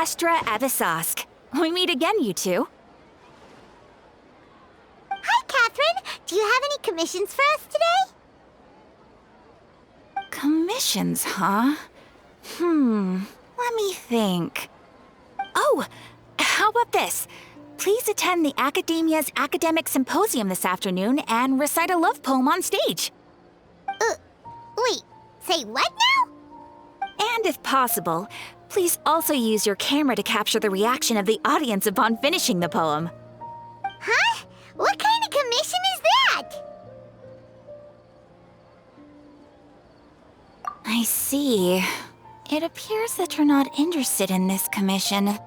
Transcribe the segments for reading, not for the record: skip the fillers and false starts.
Astra Abyssosque. We meet again, you two. Hi, Catherine. Do you have any commissions for us today? Commissions, huh? Let me think. Oh, how about this? Please attend the Academia's Academic Symposium this afternoon and recite a love poem on stage. Wait, say what now? And if possible, please also use your camera to capture the reaction of the audience upon finishing the poem. Huh? What kind of commission is that? I see. It appears that you're not interested in this commission.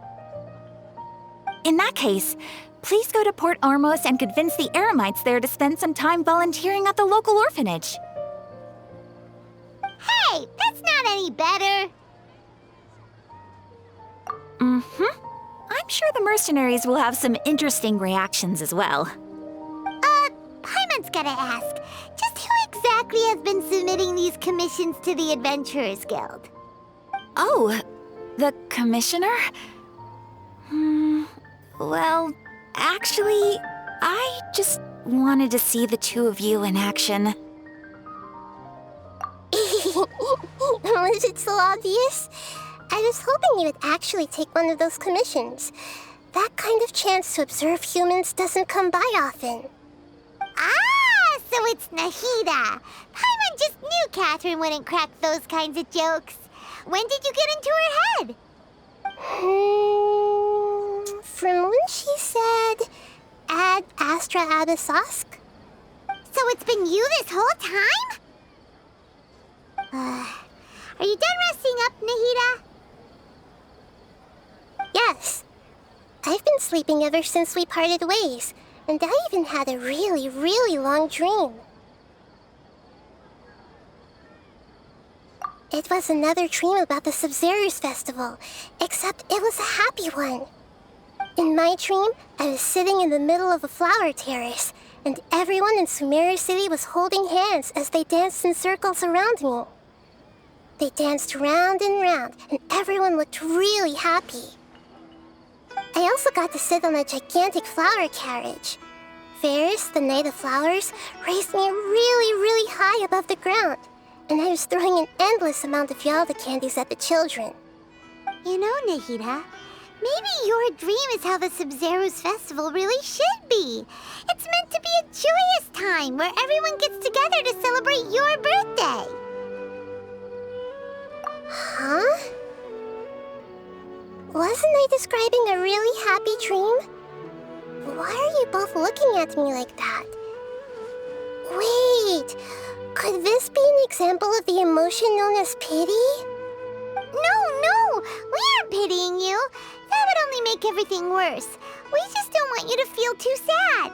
In that case, please go to Port Ormos and convince the Eremites there to spend some time volunteering at the local orphanage. Hey, that's not any better. I'm sure the mercenaries will have some interesting reactions as well. Paimon's gotta ask, just who exactly has been submitting these commissions to the Adventurers Guild? Oh, the commissioner? Well, actually, I just wanted to see the two of you in action. Was it so obvious? I was hoping you would actually take one of those commissions. That kind of chance to observe humans doesn't come by often. Ah, so it's Nahida. Paimon just knew Catherine wouldn't crack those kinds of jokes. When did you get into her head? From when she said, Ad Astra Abyssosque? So it's been you this whole time? Are you done resting up, Nahida? Yes. I've been sleeping ever since we parted ways, and I even had a really, really long dream. It was another dream about the Sub-Zerus Festival, except it was a happy one. In my dream, I was sitting in the middle of a flower terrace, and everyone in Sumeru City was holding hands as they danced in circles around me. They danced round and round, and everyone looked really happy. I also got to sit on a gigantic flower carriage. Ferris, the Knight of Flowers, raised me really, really high above the ground, and I was throwing an endless amount of Yalda candies at the children. You know, Nahida, maybe your dream is how the Sub-Zerus Festival really should be. It's meant to be a joyous time where everyone gets together to celebrate your birthday. Huh? Wasn't I describing a really happy dream? Why are you both looking at me like that? Wait, could this be an example of the emotion known as pity? No, we aren't pitying you. That would only make everything worse. We just don't want you to feel too sad.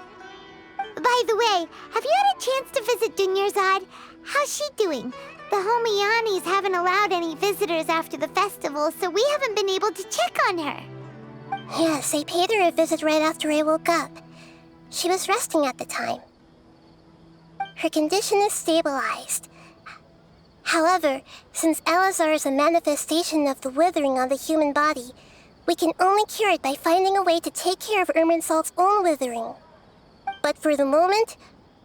By the way, have you had a chance to visit Dunyarzad? How's she doing? The Homianis haven't allowed any visitors after the festival, so we haven't been able to check on her. Yes, I paid her a visit right after I woke up. She was resting at the time. Her condition is stabilized. However, since Elazar is a manifestation of the withering on the human body, we can only cure it by finding a way to take care of Irminsul's own withering. But for the moment,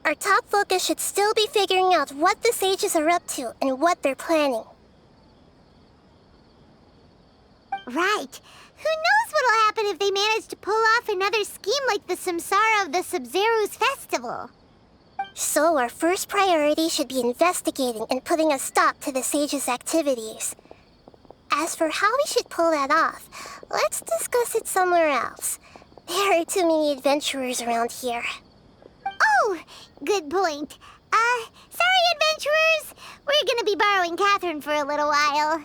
our top focus should still be figuring out what the sages are up to and what they're planning. Right. Who knows what'll happen if they manage to pull off another scheme like the Samsara of the Sub-Zerus Festival? So our first priority should be investigating and putting a stop to the sages' activities. As for how we should pull that off, let's discuss it somewhere else. There are too many adventurers around here. Oh, good point. Sorry, adventurers. We're gonna be borrowing Catherine for a little while.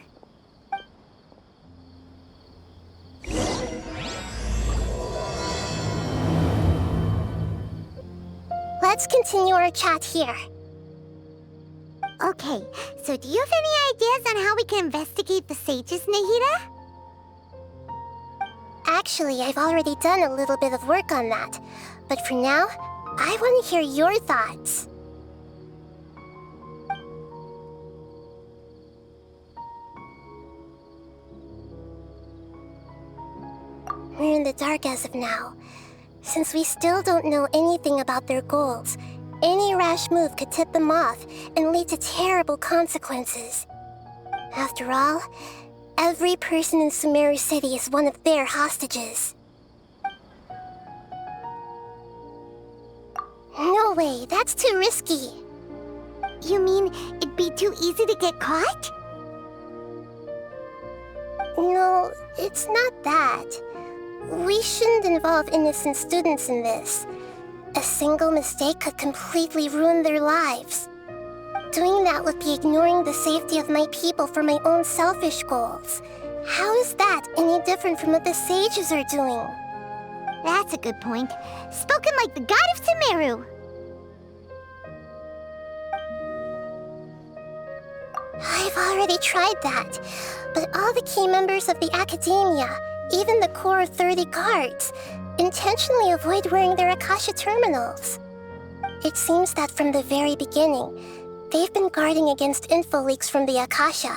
Let's continue our chat here. Okay, so do you have any ideas on how we can investigate the sages, Nahida? Actually, I've already done a little bit of work on that. But for now, I want to hear your thoughts. We're in the dark as of now. Since we still don't know anything about their goals, any rash move could tip them off and lead to terrible consequences. After all, every person in Sumeru City is one of their hostages. No way, that's too risky. You mean it'd be too easy to get caught? No, it's not that. We shouldn't involve innocent students in this. A single mistake could completely ruin their lives. Doing that would be ignoring the safety of my people for my own selfish goals. How is that any different from what the sages are doing? That's a good point. Spoken like the god of Sumeru. I've already tried that, but all the key members of the Academia, even the core of 30 guards, intentionally avoid wearing their Akasha terminals. It seems that from the very beginning, they've been guarding against info leaks from the Akasha.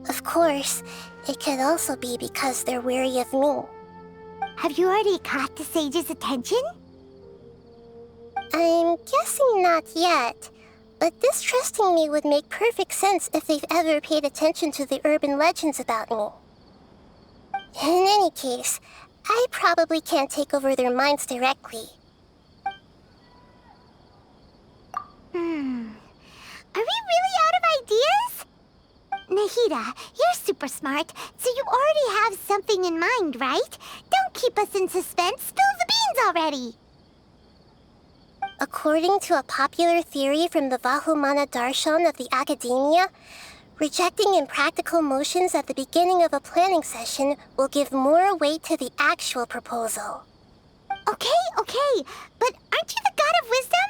Of course, it could also be because they're wary of me. Have you already caught the sage's attention? I'm guessing not yet, but distrusting me would make perfect sense if they've ever paid attention to the urban legends about me. In any case, I probably can't take over their minds directly. Are we really out of ideas? Nahida, you're super smart, so you already have something in mind, right? Don't keep us in suspense. Spill the beans already. According to a popular theory from the Vahumana Darshan of the Academia, rejecting impractical motions at the beginning of a planning session will give more weight to the actual proposal. Okay, but aren't you the god of wisdom?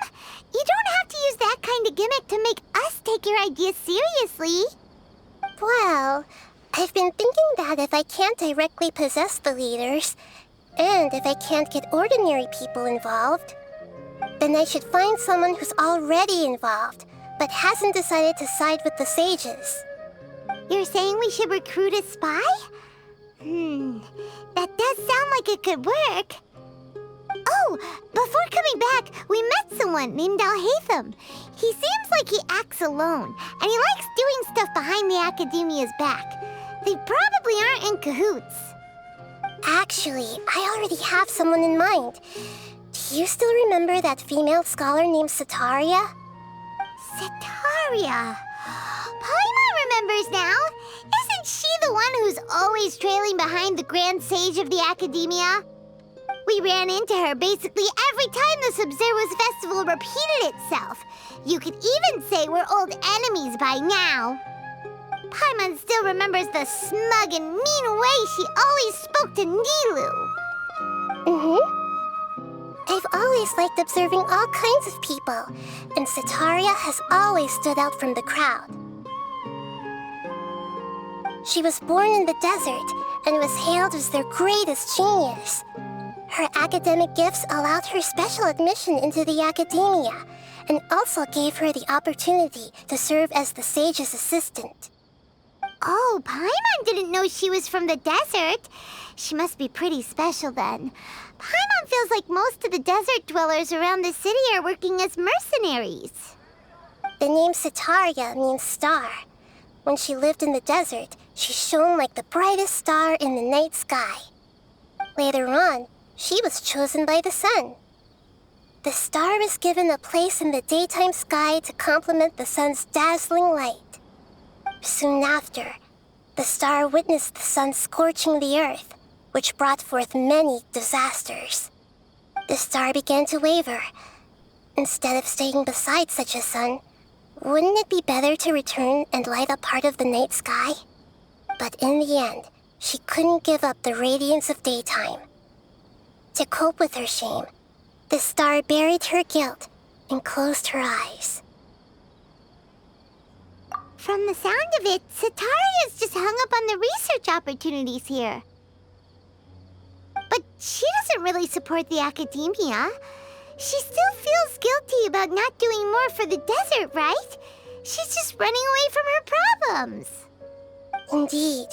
You don't have to use that kind of gimmick to make us take your ideas seriously. Well, I've been thinking that if I can't directly possess the leaders, and if I can't get ordinary people involved, then I should find someone who's already involved, but hasn't decided to side with the sages. You're saying we should recruit a spy? That does sound like it could work. Oh, before coming back, we met someone named Alhaitham. He seems like he acts alone, and he likes doing stuff behind the Academia's back. They probably aren't in cahoots. Actually, I already have someone in mind. Do you still remember that female scholar named Sataria? Sataria. Paimon remembers now. Isn't she the one who's always trailing behind the Grand Sage of the Academia? We ran into her basically every time the Sub-Zero's festival repeated itself. You could even say we're old enemies by now. Paimon still remembers the smug and mean way she always spoke to Nilu. I've always liked observing all kinds of people, and Sataria has always stood out from the crowd. She was born in the desert and was hailed as their greatest genius. Her academic gifts allowed her special admission into the Academia, and also gave her the opportunity to serve as the sage's assistant. Oh, Paimon didn't know she was from the desert. She must be pretty special then. Paimon feels like most of the desert dwellers around the city are working as mercenaries. The name Sataria means star. When she lived in the desert, she shone like the brightest star in the night sky. Later on, she was chosen by the sun. The star was given a place in the daytime sky to complement the sun's dazzling light. Soon after, the star witnessed the sun scorching the earth, which brought forth many disasters. The star began to waver. Instead of staying beside such a sun, wouldn't it be better to return and light up part of the night sky? But in the end, she couldn't give up the radiance of daytime. To cope with her shame, the star buried her guilt and closed her eyes. From the sound of it, Sataria's just hung up on the research opportunities here. But she doesn't really support the Academia. She still feels guilty about not doing more for the desert, right? She's just running away from her problems. Indeed.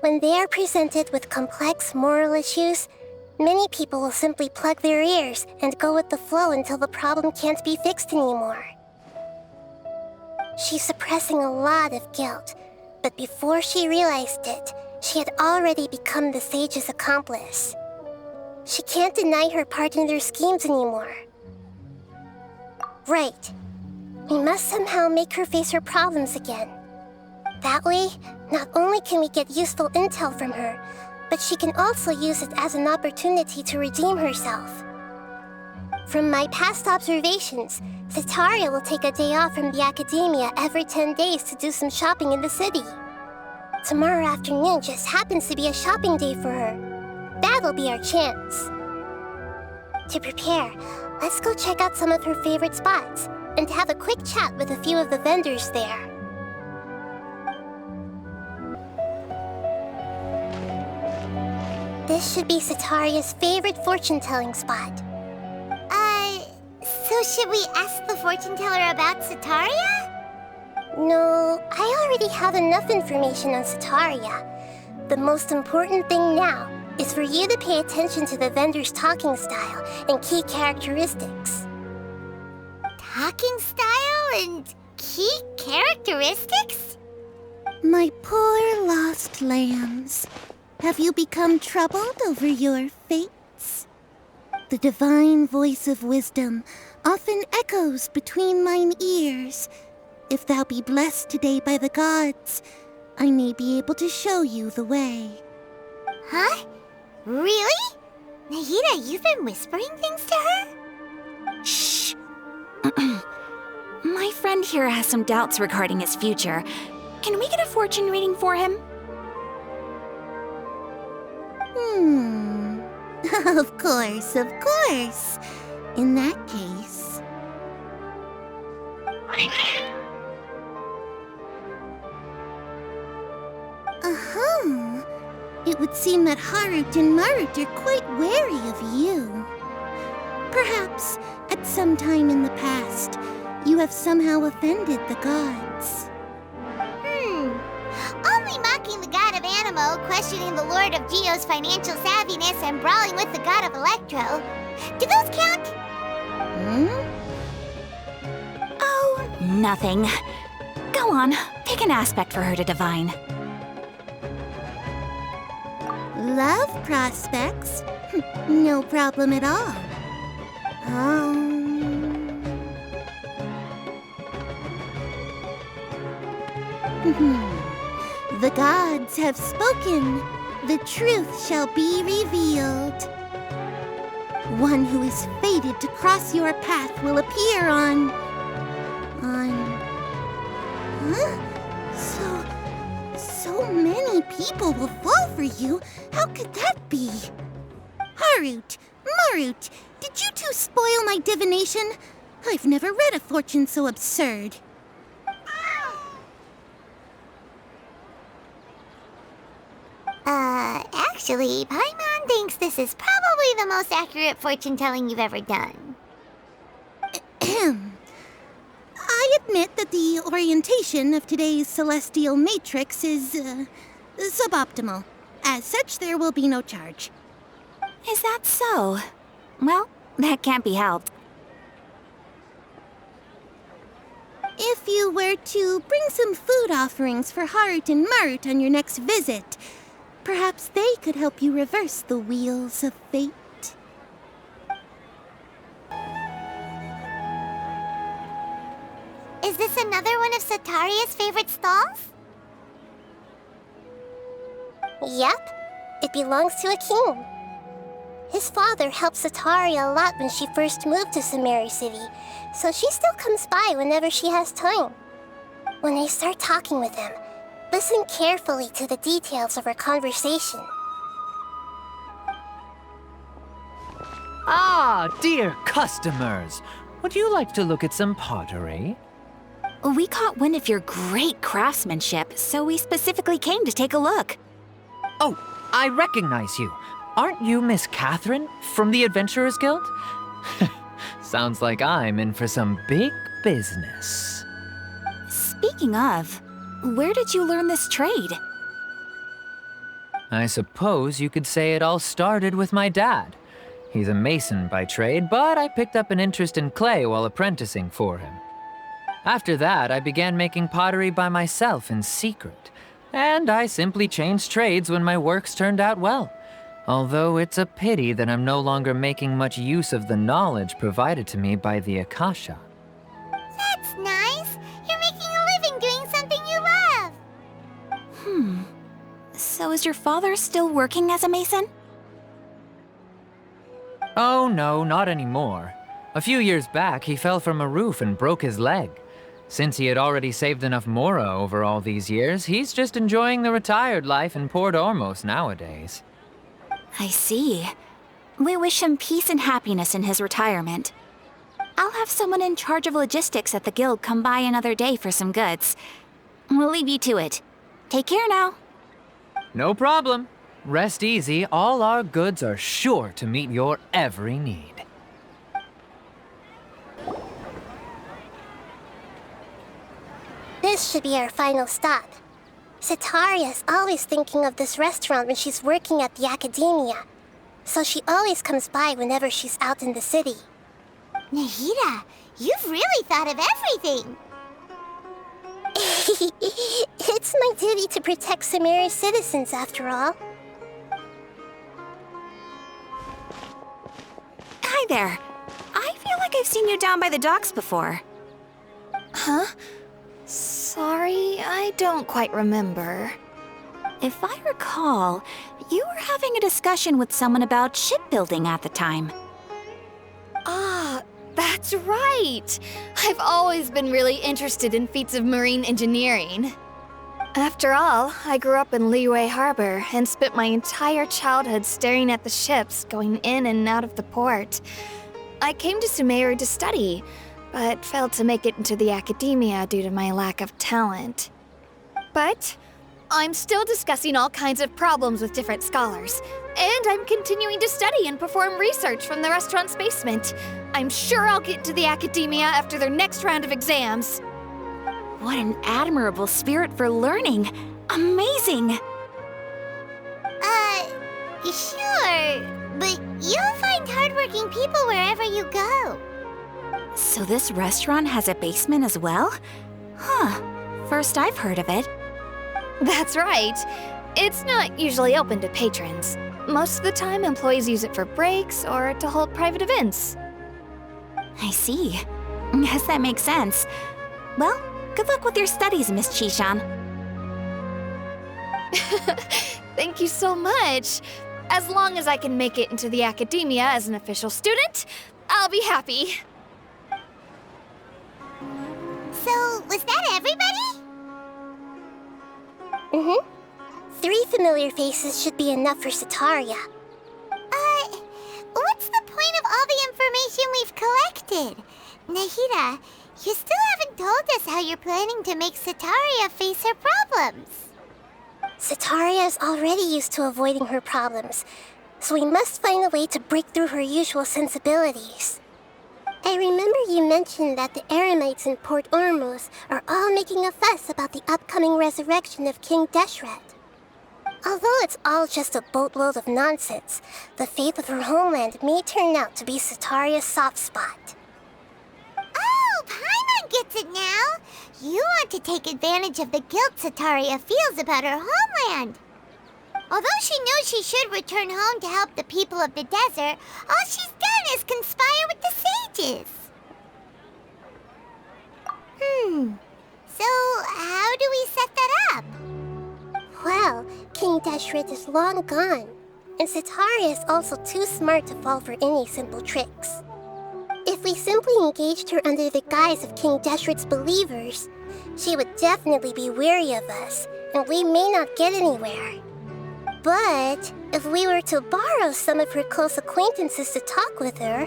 When they are presented with complex moral issues, many people will simply plug their ears and go with the flow until the problem can't be fixed anymore. She's suppressing a lot of guilt, but before she realized it, she had already become the sage's accomplice. She can't deny her part in their schemes anymore. Right. We must somehow make her face her problems again. That way, not only can we get useful intel from her, but she can also use it as an opportunity to redeem herself. From my past observations, Setaria will take a day off from the academia every 10 days to do some shopping in the city. Tomorrow afternoon just happens to be a shopping day for her. That'll be our chance. To prepare, let's go check out some of her favorite spots and have a quick chat with a few of the vendors there. This should be Setaria's favorite fortune-telling spot. So should we ask the fortune teller about Setaria? No, I already have enough information on Setaria. The most important thing now is for you to pay attention to the vendor's talking style and key characteristics. Talking style and key characteristics? My poor lost lambs, have you become troubled over your fates? The divine voice of wisdom often echoes between mine ears. If thou be blessed today by the gods, I may be able to show you the way. Huh? Really? Nahida, you've been whispering things to her? Shh. My friend here has some doubts regarding his future. Can we get a fortune reading for him? Of course, of course. In that case... It would seem that Harut and Marut are quite wary of you. Perhaps, at some time in the past, you have somehow offended the gods. Only mocking the god of Animo, questioning the lord of Geo's financial savviness, and brawling with the god of Electro. Do those count? Oh, nothing. Go on, pick an aspect for her to divine. Love prospects? No problem at all. The gods have spoken. The truth shall be revealed. One who is fated to cross your path will appear on... So many people will fall for you. How could that be? Harut, Marut, did you two spoil my divination? I've never read a fortune so absurd. Actually, Paimon thinks this is probably the most accurate fortune-telling you've ever done. I admit that the orientation of today's celestial matrix is, suboptimal. As such, there will be no charge. Is that so? Well, that can't be helped. If you were to bring some food offerings for Harut and Marut on your next visit, perhaps they could help you reverse the wheels of fate. Is this another one of Setaria's favorite stalls? Yep, it belongs to a king. His father helped Setaria a lot when she first moved to Sumeri City, so she still comes by whenever she has time. When I start talking with him, listen carefully to the details of our conversation. Ah, dear customers! Would you like to look at some pottery? We caught wind of your great craftsmanship, so we specifically came to take a look. Oh, I recognize you. Aren't you Miss Catherine from the Adventurers Guild? Sounds like I'm in for some big business. Speaking of, where did you learn this trade? I suppose you could say it all started with my dad. He's a mason by trade, but I picked up an interest in clay while apprenticing for him. After that, I began making pottery by myself in secret, and I simply changed trades when my works turned out well. Although it's a pity that I'm no longer making much use of the knowledge provided to me by the Akasha. That's nice. You're making a living doing something you love. So is your father still working as a mason? Oh no, not anymore. A few years back, he fell from a roof and broke his leg. Since he had already saved enough mora over all these years, he's just enjoying the retired life in Port Ormos nowadays. I see. We wish him peace and happiness in his retirement. I'll have someone in charge of logistics at the guild come by another day for some goods. We'll leave you to it. Take care now. No problem. Rest easy, all our goods are sure to meet your every need. This should be our final stop. Setaria is always thinking of this restaurant when she's working at the academia, so she always comes by whenever she's out in the city. Nahida, you've really thought of everything. It's my duty to protect Sumerio's citizens, after all. Hi there. I feel like I've seen you down by the docks before. Huh? Sorry, I don't quite remember. If I recall, you were having a discussion with someone about shipbuilding at the time. Ah, that's right! I've always been really interested in feats of marine engineering. After all, I grew up in Liyue Harbor and spent my entire childhood staring at the ships going in and out of the port. I came to Sumeru to study, but failed to make it into the academia due to my lack of talent. But I'm still discussing all kinds of problems with different scholars, and I'm continuing to study and perform research from the restaurant's basement. I'm sure I'll get into the academia after their next round of exams. What an admirable spirit for learning. Amazing! Sure, but you'll find hardworking people wherever you go. So this restaurant has a basement as well? Huh. First I've heard of it. That's right. It's not usually open to patrons. Most of the time, employees use it for breaks or to hold private events. I see. Guess that makes sense. Well, good luck with your studies, Miss Chishan. Thank you so much. As long as I can make it into the academia as an official student, I'll be happy. So, was that everybody? Mm-hmm. 3 familiar faces should be enough for Setaria. What's the point of all the information we've collected? Nahida, you still haven't told us how you're planning to make Setaria face her problems. Setaria is already used to avoiding her problems, so we must find a way to break through her usual sensibilities. I remember you mentioned that the Eremites in Port Ormos are all making a fuss about the upcoming resurrection of King Deshret. Although it's all just a boatload of nonsense, the fate of her homeland may turn out to be Setaria's soft spot. Oh, Paimon gets it now! You want to take advantage of the guilt Setaria feels about her homeland. Although she knows she should return home to help the people of the desert, all she's done is conspire with the sages. So how do we set that up? Well, King Deshret is long gone, and Setaria is also too smart to fall for any simple tricks. If we simply engaged her under the guise of King Deshret's believers, she would definitely be weary of us, and we may not get anywhere. But if we were to borrow some of her close acquaintances to talk with her,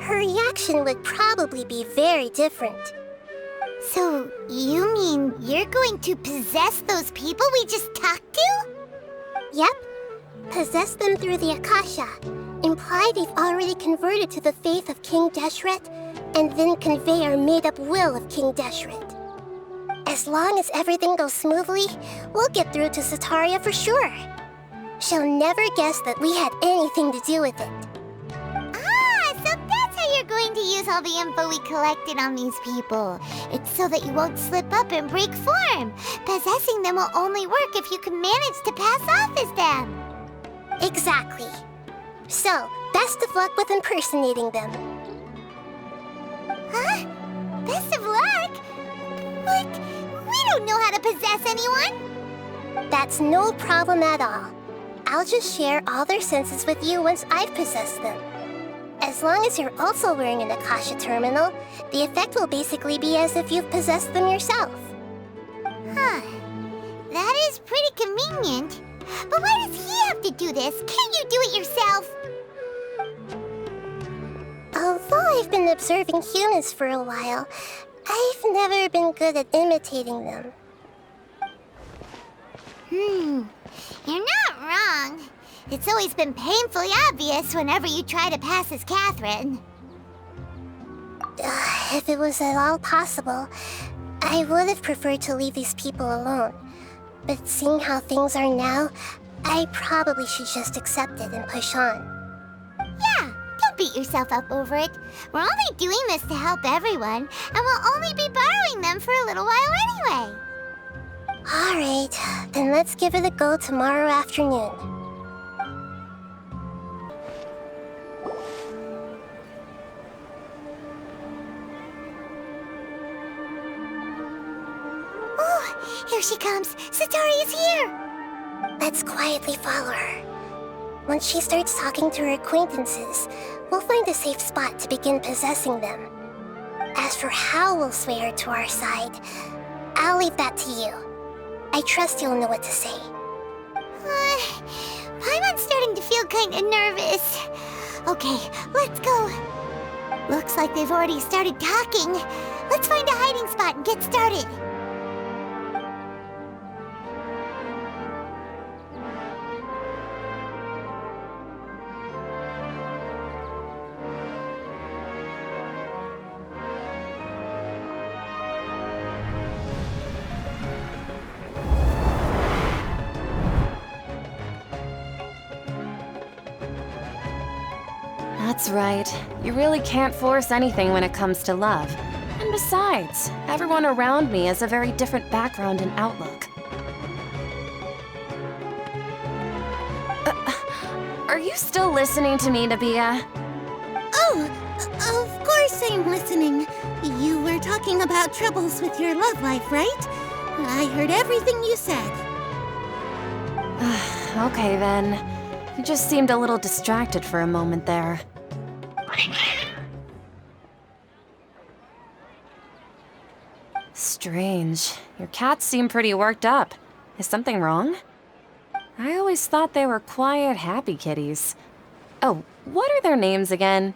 her reaction would probably be very different. So you mean you're going to possess those people we just talked to? Yep. Possess them through the Akasha. Imply they've already converted to the faith of King Deshret, and then convey our made-up will of King Deshret. As long as everything goes smoothly, we'll get through to Setaria for sure. She'll never guess that we had anything to do with it. Ah, so that's how you're going to use all the info we collected on these people. It's so that you won't slip up and break form. Possessing them will only work if you can manage to pass off as them. Exactly. So, best of luck with impersonating them. Huh? Best of luck? But we don't know how to possess anyone. That's no problem at all. I'll just share all their senses with you once I've possessed them. As long as you're also wearing an Akasha terminal, the effect will basically be as if you've possessed them yourself. Huh. That is pretty convenient. But why does he have to do this? Can't you do it yourself? Although I've been observing humans for a while, I've never been good at imitating them. You're not wrong. It's always been painfully obvious whenever you try to pass as Catherine. If it was at all possible, I would have preferred to leave these people alone. But seeing how things are now, I probably should just accept it and push on. Yeah, don't beat yourself up over it. We're only doing this to help everyone, and we'll only be borrowing them for a little while anyway. Alright, then let's give it a go tomorrow afternoon. Oh, here she comes. Satori is here. Let's quietly follow her. Once she starts talking to her acquaintances, we'll find a safe spot to begin possessing them. As for how we'll sway her to our side, I'll leave that to you. I trust you'll know what to say. Paimon's starting to feel kind of nervous. Okay, let's go. Looks like they've already started talking. Let's find a hiding spot and get started. That's right. You really can't force anything when it comes to love. And besides, everyone around me has a very different background and outlook. Are you still listening to me, Nabia? Oh, of course I'm listening. You were talking about troubles with your love life, right? I heard everything you said. Okay then. You just seemed a little distracted for a moment there. Strange. Your cats seem pretty worked up. Is something wrong? I always thought they were quiet, happy kitties. Oh, what are their names again?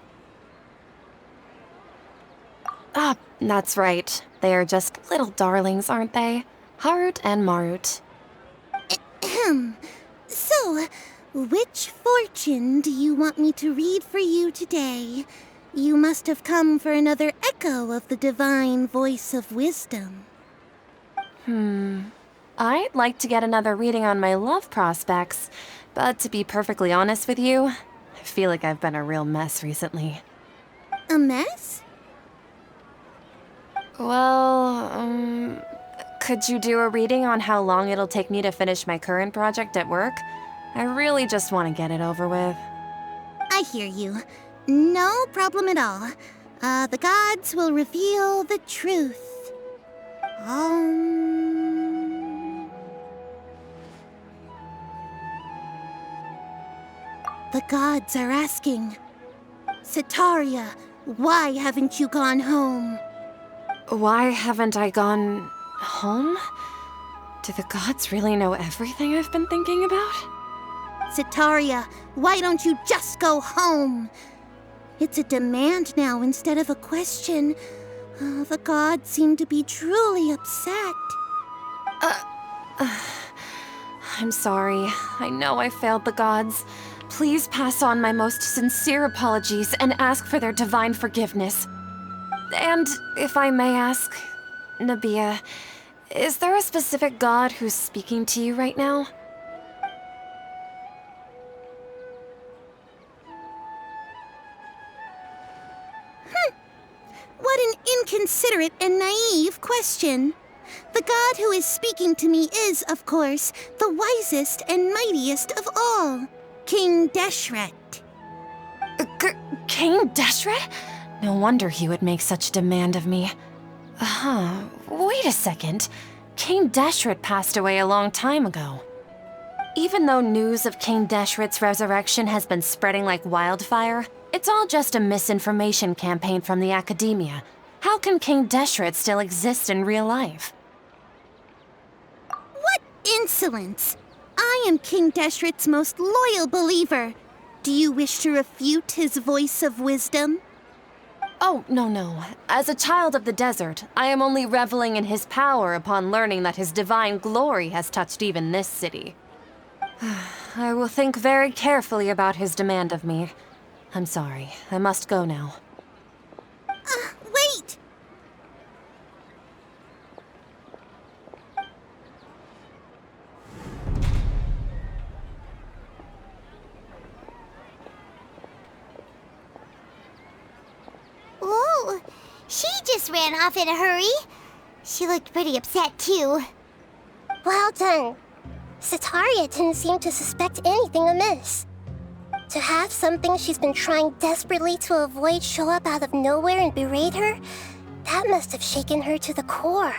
Ah, that's right. They are just little darlings, aren't they? Harut and Marut. So, which fortune do you want me to read for you today? You must have come for another echo of the divine voice of wisdom. I'd like to get another reading on my love prospects, but to be perfectly honest with you, I feel like I've been a real mess recently. A mess? Well, could you do a reading on how long it'll take me to finish my current project at work? I really just want to get it over with. I hear you. No problem at all. The gods will reveal the truth. The gods are asking, Sataria, why haven't you gone home? Why haven't I gone home? Do the gods really know everything I've been thinking about? Sataria, why don't you just go home? It's a demand now instead of a question. The gods seem to be truly upset. I'm sorry. I know I failed the gods. Please pass on my most sincere apologies and ask for their divine forgiveness. And if I may ask, Nabia, is there a specific god who's speaking to you right now? consider it a naive question. The god who is speaking to me is, of course, the wisest and mightiest of all, King Deshret. King Deshret? No wonder he would make such a demand of me. Wait a second. King Deshret passed away a long time ago. Even though news of King Deshret's resurrection has been spreading like wildfire, it's all just a misinformation campaign from the academia. How can King Deshret still exist in real life? What insolence! I am King Deshret's most loyal believer. Do you wish to refute his voice of wisdom? Oh, no. As a child of the desert, I am only reveling in his power upon learning that his divine glory has touched even this city. I will think very carefully about his demand of me. I'm sorry. I must go now. Wait! Whoa, she just ran off in a hurry. She looked pretty upset, too. Well done. Sataria didn't seem to suspect anything amiss. To have something she's been trying desperately to avoid show up out of nowhere and berate her, that must have shaken her to the core.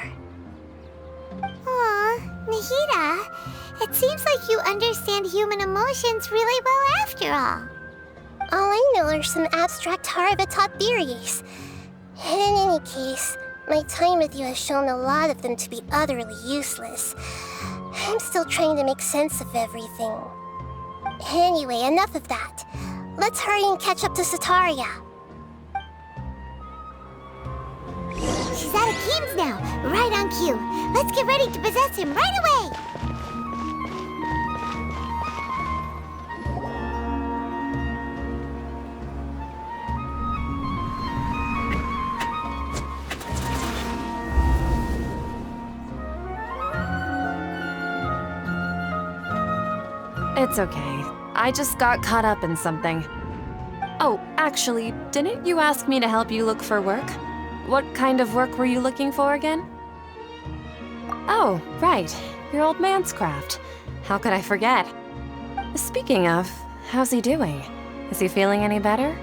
Aw, Nahida, it seems like you understand human emotions really well after all. All I know are some abstract Harava-taught theories. And in any case, my time with you has shown a lot of them to be utterly useless. I'm still trying to make sense of everything. Anyway, enough of that. Let's hurry and catch up to Sataria. She's at Akeem's now, right on cue. Let's get ready to possess him right away! It's okay. I just got caught up in something. Oh, actually, didn't you ask me to help you look for work? What kind of work were you looking for again? Oh, right. Your old man's craft. How could I forget? Speaking of, how's he doing? Is he feeling any better?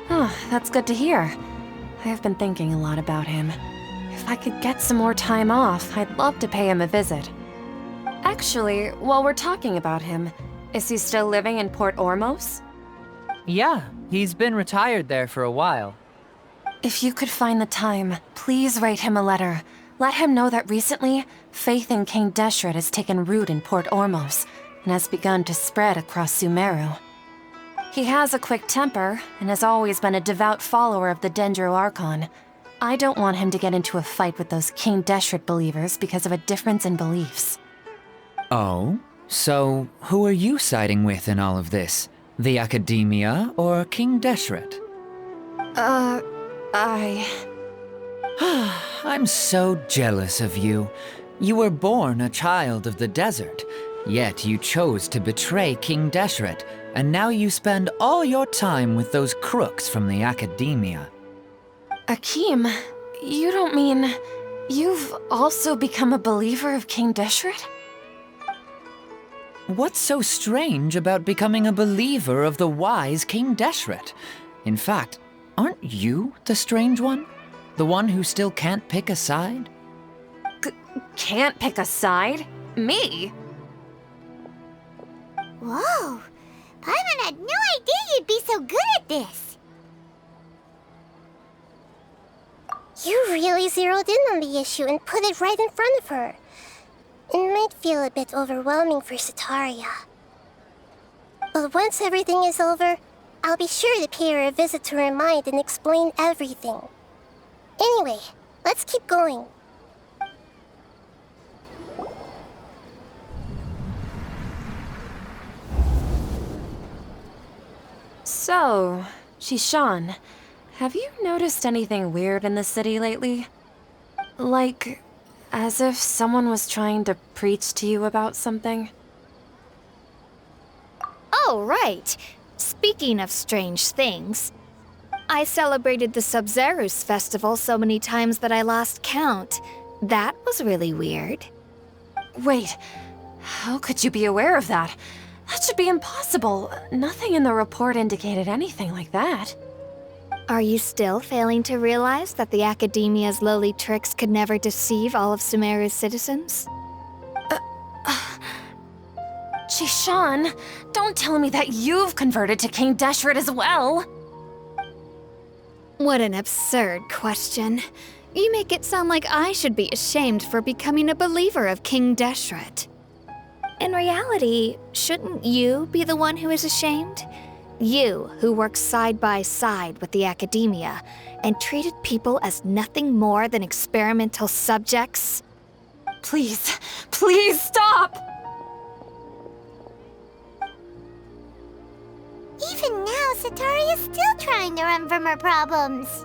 Oh, that's good to hear. I have been thinking a lot about him. If I could get some more time off, I'd love to pay him a visit. Actually, while we're talking about him, is he still living in Port Ormos? Yeah, he's been retired there for a while. If you could find the time, please write him a letter. Let him know that recently, faith in King Deshret has taken root in Port Ormos and has begun to spread across Sumeru. He has a quick temper and has always been a devout follower of the Dendro Archon. I don't want him to get into a fight with those King Deshret believers because of a difference in beliefs. Oh? So, who are you siding with in all of this? The Academia or King Deshret? I'm so jealous of you. You were born a child of the desert, yet you chose to betray King Deshret, and now you spend all your time with those crooks from the Academia. Akeem, you don't mean... you've also become a believer of King Deshret? What's so strange about becoming a believer of the wise King Deshret? In fact, aren't you the strange one? The one who still can't pick a side? Can't pick a side? Me? Whoa, Paimon had no idea you'd be so good at this. You really zeroed in on the issue and put it right in front of her. It might feel a bit overwhelming for Sataria. But once everything is over, I'll be sure to pay her a visit to her mind and explain everything. Anyway, let's keep going. So, Shishan, have you noticed anything weird in the city lately? Like, as if someone was trying to preach to you about something? Oh, right. Speaking of strange things. I celebrated the Sub-Zerus festival so many times that I lost count. That was really weird. Wait, how could you be aware of that? That should be impossible. Nothing in the report indicated anything like that. Are you still failing to realize that the Academia's lowly tricks could never deceive all of Sumeru's citizens? Jishan, don't tell me that you've converted to King Deshret as well! What an absurd question. You make it sound like I should be ashamed for becoming a believer of King Deshret. In reality, shouldn't you be the one who is ashamed? You, who worked side by side with the Academia and treated people as nothing more than experimental subjects? Please, please stop! Even now, Satari is still trying to run from her problems.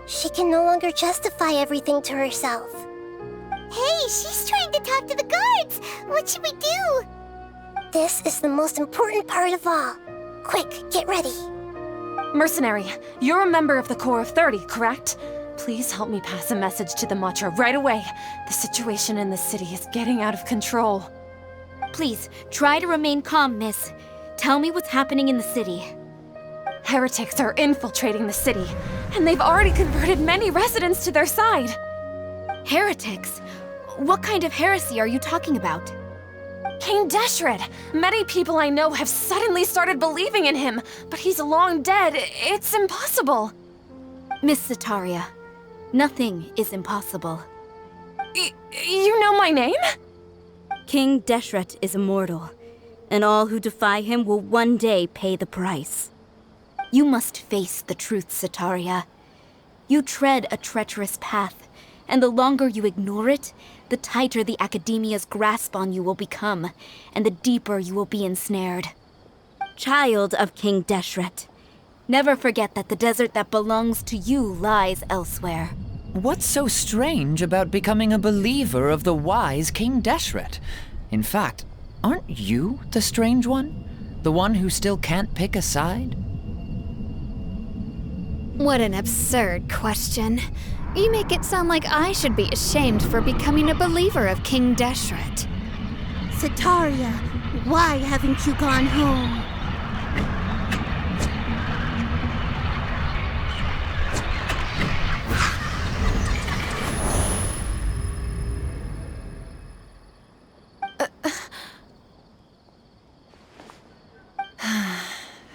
She can no longer justify everything to herself. Hey, she's trying to talk to the guards! What should we do? This is the most important part of all. Quick, get ready. Mercenary, you're a member of the Corps of 30, correct? Please help me pass a message to the Matra right away. The situation in the city is getting out of control. Please, try to remain calm, miss. Tell me what's happening in the city. Heretics are infiltrating the city, and they've already converted many residents to their side. Heretics? What kind of heresy are you talking about? King Deshret! Many people I know have suddenly started believing in him, but he's long dead. It's impossible. Miss Sataria, nothing is impossible. You know my name? King Deshret is immortal, and all who defy him will one day pay the price. You must face the truth, Sataria. You tread a treacherous path, and the longer you ignore it, the tighter the Academia's grasp on you will become, and the deeper you will be ensnared. Child of King Deshret, never forget that the desert that belongs to you lies elsewhere. What's so strange about becoming a believer of the wise King Deshret? In fact, aren't you the strange one? The one who still can't pick a side? What an absurd question. You make it sound like I should be ashamed for becoming a believer of King Deshret. Sataria, why haven't you gone home?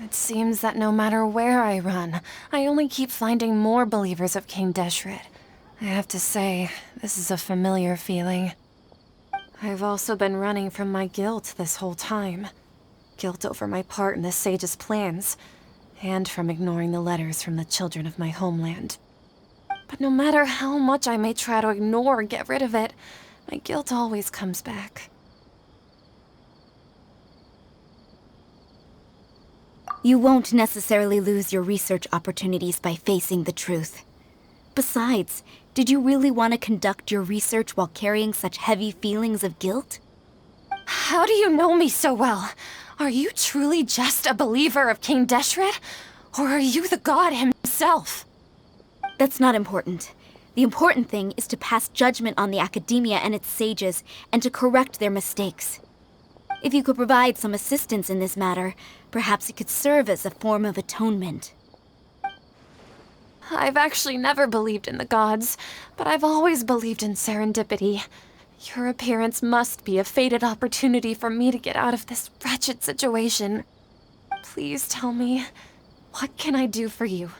It seems that no matter where I run, I only keep finding more believers of King Deshret. I have to say, this is a familiar feeling. I've also been running from my guilt this whole time. Guilt over my part in the sage's plans, and from ignoring the letters from the children of my homeland. But no matter how much I may try to ignore or get rid of it, my guilt always comes back. You won't necessarily lose your research opportunities by facing the truth. Besides, did you really want to conduct your research while carrying such heavy feelings of guilt? How do you know me so well? Are you truly just a believer of King Deshret? Or are you the god himself? That's not important. The important thing is to pass judgment on the Academia and its sages, and to correct their mistakes. If you could provide some assistance in this matter, perhaps it could serve as a form of atonement. I've actually never believed in the gods, but I've always believed in serendipity. Your appearance must be a fated opportunity for me to get out of this wretched situation. Please tell me, what can I do for you?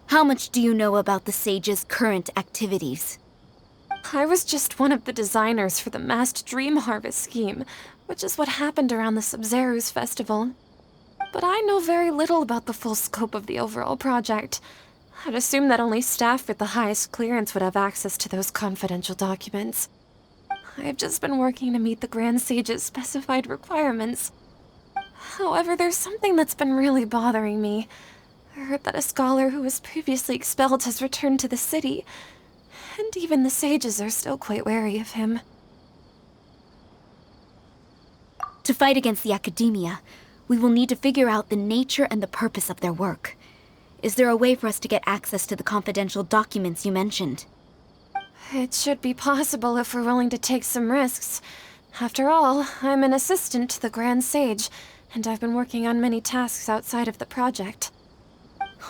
How much do you know about the sage's current activities? I was just one of the designers for the massed dream harvest scheme, which is what happened around the Sub-Zerus festival. But I know very little about the full scope of the overall project. I'd assume that only staff with the highest clearance would have access to those confidential documents. I've just been working to meet the Grand Sage's specified requirements. However, there's something that's been really bothering me. I heard that a scholar who was previously expelled has returned to the city, and even the sages are still quite wary of him. To fight against the academia, we will need to figure out the nature and the purpose of their work. Is there a way for us to get access to the confidential documents you mentioned? It should be possible if we're willing to take some risks. After all, I'm an assistant to the Grand Sage, and I've been working on many tasks outside of the project.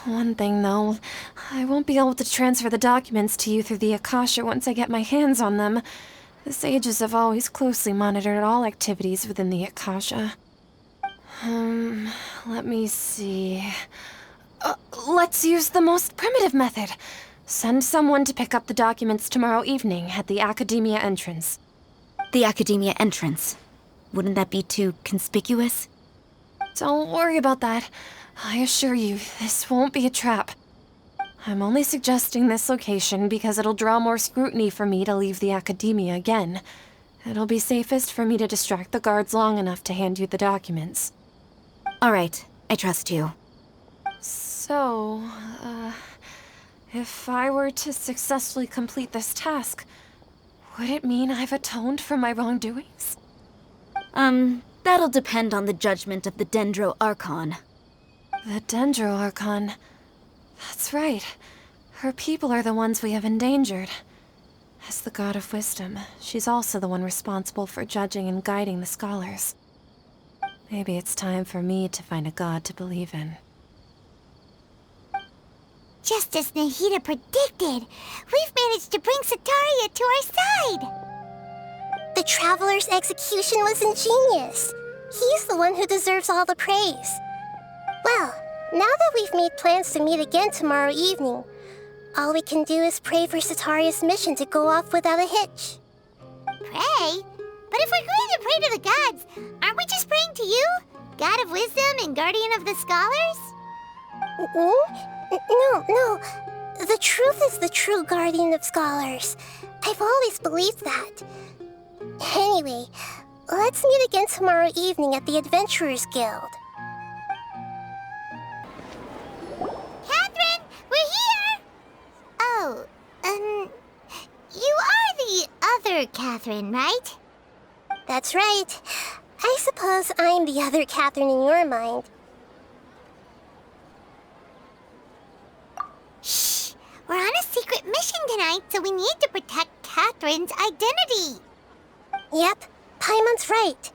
One thing, though, I won't be able to transfer the documents to you through the Akasha once I get my hands on them. The sages have always closely monitored all activities within the Akasha. Let me see... let's use the most primitive method. Send someone to pick up the documents tomorrow evening at the Academia entrance. The Academia entrance. Wouldn't that be too conspicuous? Don't worry about that. I assure you, this won't be a trap. I'm only suggesting this location because it'll draw more scrutiny for me to leave the Academia again. It'll be safest for me to distract the guards long enough to hand you the documents. All right, I trust you. So, if I were to successfully complete this task, would it mean I've atoned for my wrongdoings? That'll depend on the judgment of the Dendro Archon. The Dendro Archon. That's right. Her people are the ones we have endangered. As the God of Wisdom, she's also the one responsible for judging and guiding the scholars. Maybe it's time for me to find a god to believe in. Just as Nahida predicted, we've managed to bring Sataria to our side! The Traveler's execution was ingenious. He's the one who deserves all the praise. Well, now that we've made plans to meet again tomorrow evening, all we can do is pray for Sataria's mission to go off without a hitch. Pray? But if we're going to pray to the gods, aren't we just praying to you? God of Wisdom and Guardian of the Scholars? No. The truth is the true Guardian of Scholars. I've always believed that. Anyway, let's meet again tomorrow evening at the Adventurers Guild. Catherine, we're here! Oh, you are the other Catherine, right? That's right. I suppose I'm the other Catherine in your mind. Shh! We're on a secret mission tonight, so we need to protect Catherine's identity. Yep, Paimon's right.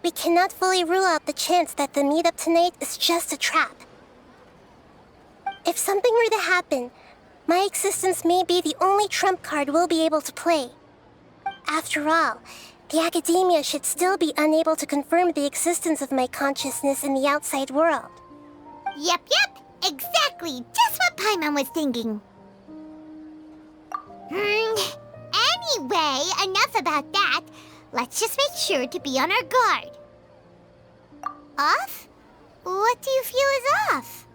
We cannot fully rule out the chance that the meetup tonight is just a trap. If something were to happen, my existence may be the only trump card we'll be able to play. After all, the Academia should still be unable to confirm the existence of my consciousness in the outside world. Yep, exactly, just what Paimon was thinking. Anyway, enough about that. Let's just make sure to be on our guard. Off? What do you feel is off?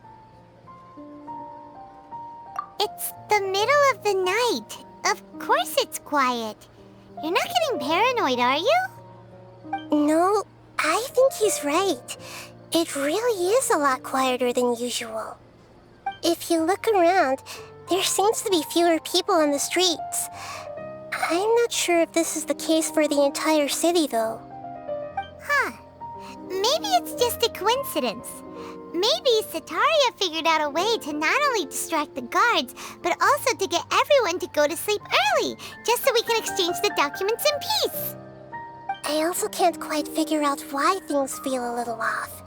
It's the middle of the night. Of course it's quiet. You're not getting paranoid, are you? No, I think he's right. It really is a lot quieter than usual. If you look around, there seems to be fewer people on the streets. I'm not sure if this is the case for the entire city, though. Huh. Maybe it's just a coincidence. Maybe Sataria figured out a way to not only distract the guards, but also to get everyone to go to sleep early, just so we can exchange the documents in peace. I also can't quite figure out why things feel a little off.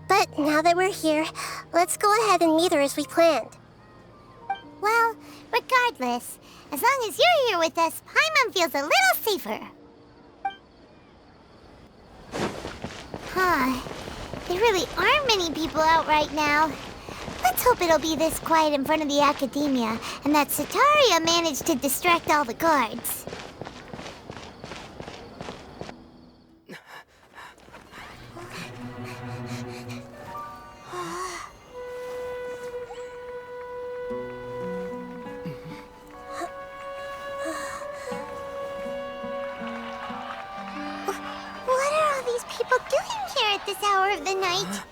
But now that we're here, let's go ahead and meet her as we planned. Well, regardless, as long as you're here with us, Paimon feels a little safer. Huh. There really aren't many people out right now. Let's hope it'll be this quiet in front of the Academia, and that Sataria managed to distract all the guards. What are all these people doing here at this hour of the night?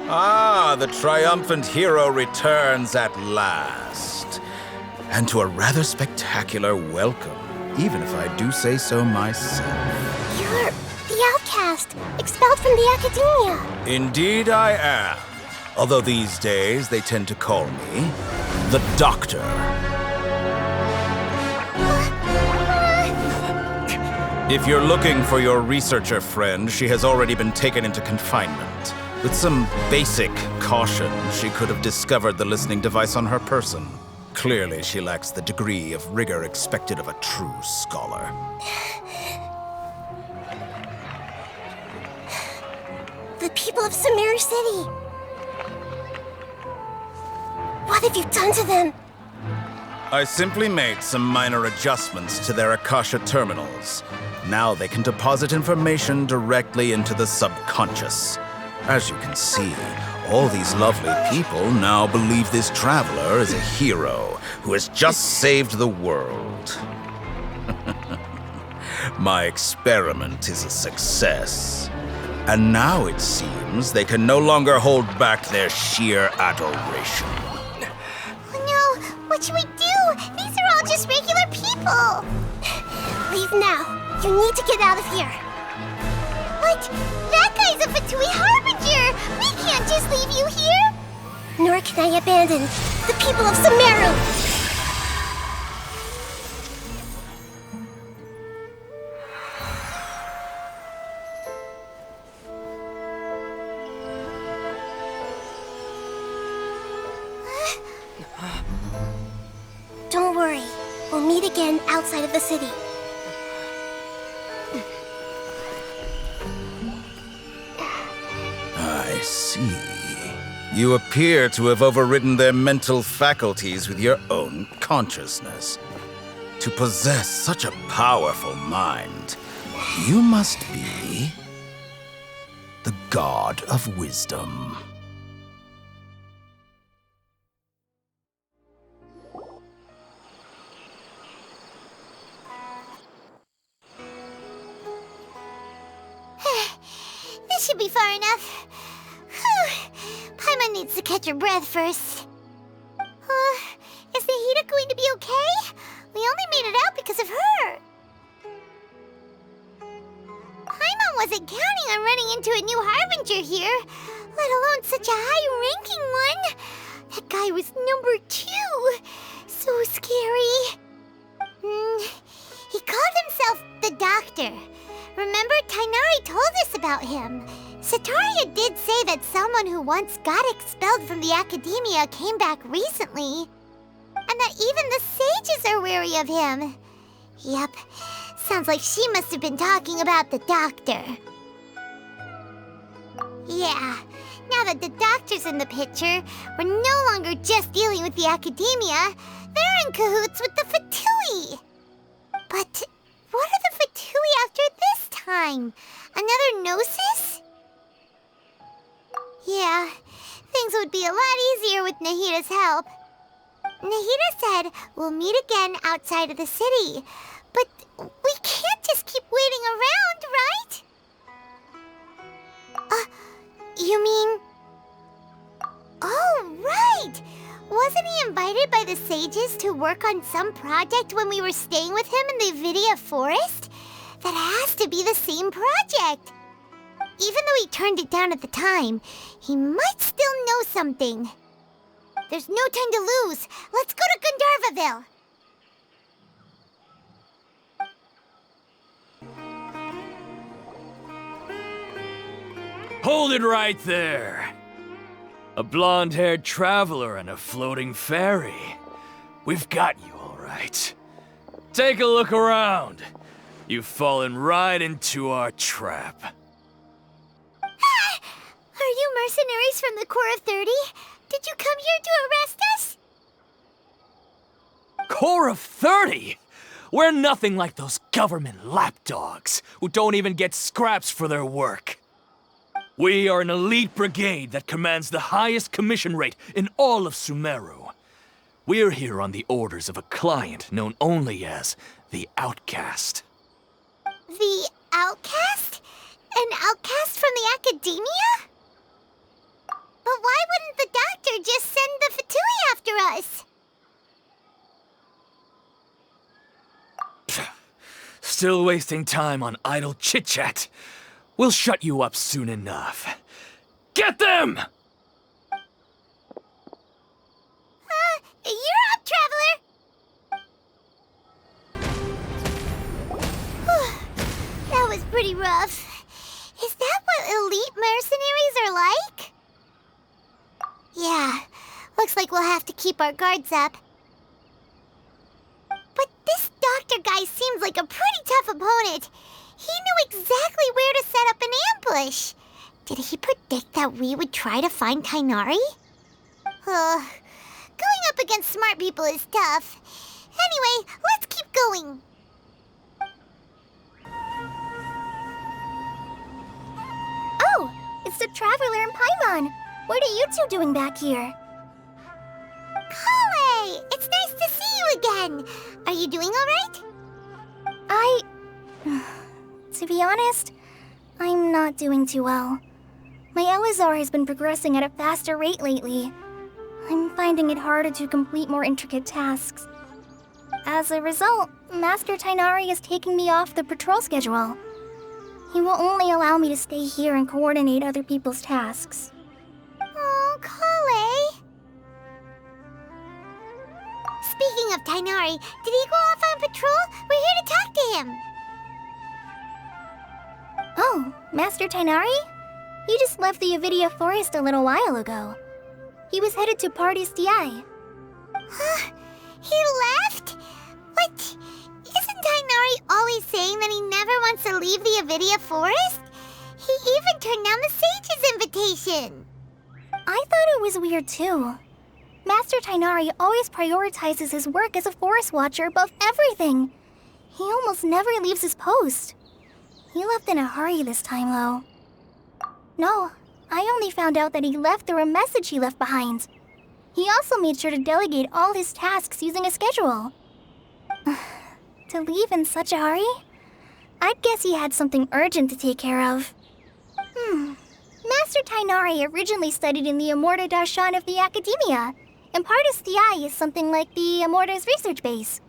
Ah, the triumphant hero returns at last. And to a rather spectacular welcome. even if I do say so myself. You're the outcast, expelled from the academia. Indeed I am. Although these days they tend to call me the Doctor. If you're looking for your researcher friend, she has already been taken into confinement. With some basic caution, she could have discovered the listening device on her person. Clearly, she lacks the degree of rigor expected of a true scholar. The people of Sumeru City. What have you done to them? I simply made some minor adjustments to their Akasha terminals. Now they can deposit information directly into the subconscious. As you can see, all these lovely people now believe this traveler is a hero who has just saved the world. My experiment is a success. And now it seems they can no longer hold back their sheer adoration. Oh no, what should we do? These are all just regular people. Leave now. You need to get out of here. What? That guy's a Fatui Harbinger! We can't just leave you here! Nor can I abandon the people of Sumeru. Don't worry. We'll meet again outside of the city. I see. You appear to have overridden their mental faculties with your own consciousness. To possess such a powerful mind, you must be the god of wisdom. This should be far enough. Paimon needs to catch her breath first. Is Nahida going to be okay? We only made it out because of her. Paimon wasn't counting on running into a new Harbinger here, let alone such a high-ranking one. That guy was number 2. So scary. He called himself the Doctor. Remember, Tainari told us about him. Sataria did say that someone who once got expelled from the academia came back recently. And that even the sages are wary of him. Yep, sounds like she must have been talking about the Doctor. Yeah, now that the Doctor's in the picture, we're no longer just dealing with the academia. They're in cahoots with the Fatui. But what are the Fatui after this time? Another Gnosis? Yeah, things would be a lot easier with Nahida's help. Nahida said we'll meet again outside of the city. But we can't just keep waiting around, right? You mean... Oh, right! Wasn't he invited by the sages to work on some project when we were staying with him in the Vidia Forest? That has to be the same project. Even though he turned it down at the time, he might still know something. There's no time to lose. Let's go to Gandharvaville. Hold it right there. A blonde-haired traveler and a floating fairy. We've got you all right. Take a look around. You've fallen right into our trap. Are you mercenaries from the Corps of 30? Did you come here to arrest us? Corps of 30? We're nothing like those government lapdogs who don't even get scraps for their work. We are an elite brigade that commands the highest commission rate in all of Sumeru. We're here on the orders of a client known only as the Outcast. The Outcast? An outcast from the academia? But why wouldn't the Doctor just send the Fatui after us? Still wasting time on idle chit-chat. We'll shut you up soon enough. Get them! You're up, Traveler! That was pretty rough. Is that what elite mercenaries are like? Yeah, looks like we'll have to keep our guards up. But this doctor guy seems like a pretty tough opponent. He knew exactly where to set up an ambush. Did he predict that we would try to find Tighnari? Going up against smart people is tough. Anyway, let's keep going. Oh, it's the Traveler and Paimon. What are you two doing back here? Kale, it's nice to see you again. Are you doing all right? To be honest, I'm not doing too well. My Elazar has been progressing at a faster rate lately. I'm finding it harder to complete more intricate tasks. As a result, Master Tighnari is taking me off the patrol schedule. He will only allow me to stay here and coordinate other people's tasks. Oh, Kale. Speaking of Tighnari, did he go off on patrol? We're here to talk to him. Oh, Master Tighnari? He just left the Avidia Forest a little while ago. He was headed to Party's DI. Huh? He left? But isn't Tighnari always saying that he never wants to leave the Avidia Forest? He even turned down the Sage's invitation. I thought it was weird too. Master Tighnari always prioritizes his work as a forest watcher above everything. He almost never leaves his post. He left in a hurry this time, though. No, I only found out that he left through a message he left behind. He also made sure to delegate all his tasks using a schedule. To leave in such a hurry? I'd guess he had something urgent to take care of. Master Tighnari originally studied in the Amorta Darshan of the Academia, and Partis DI is something like the Amorta's research base.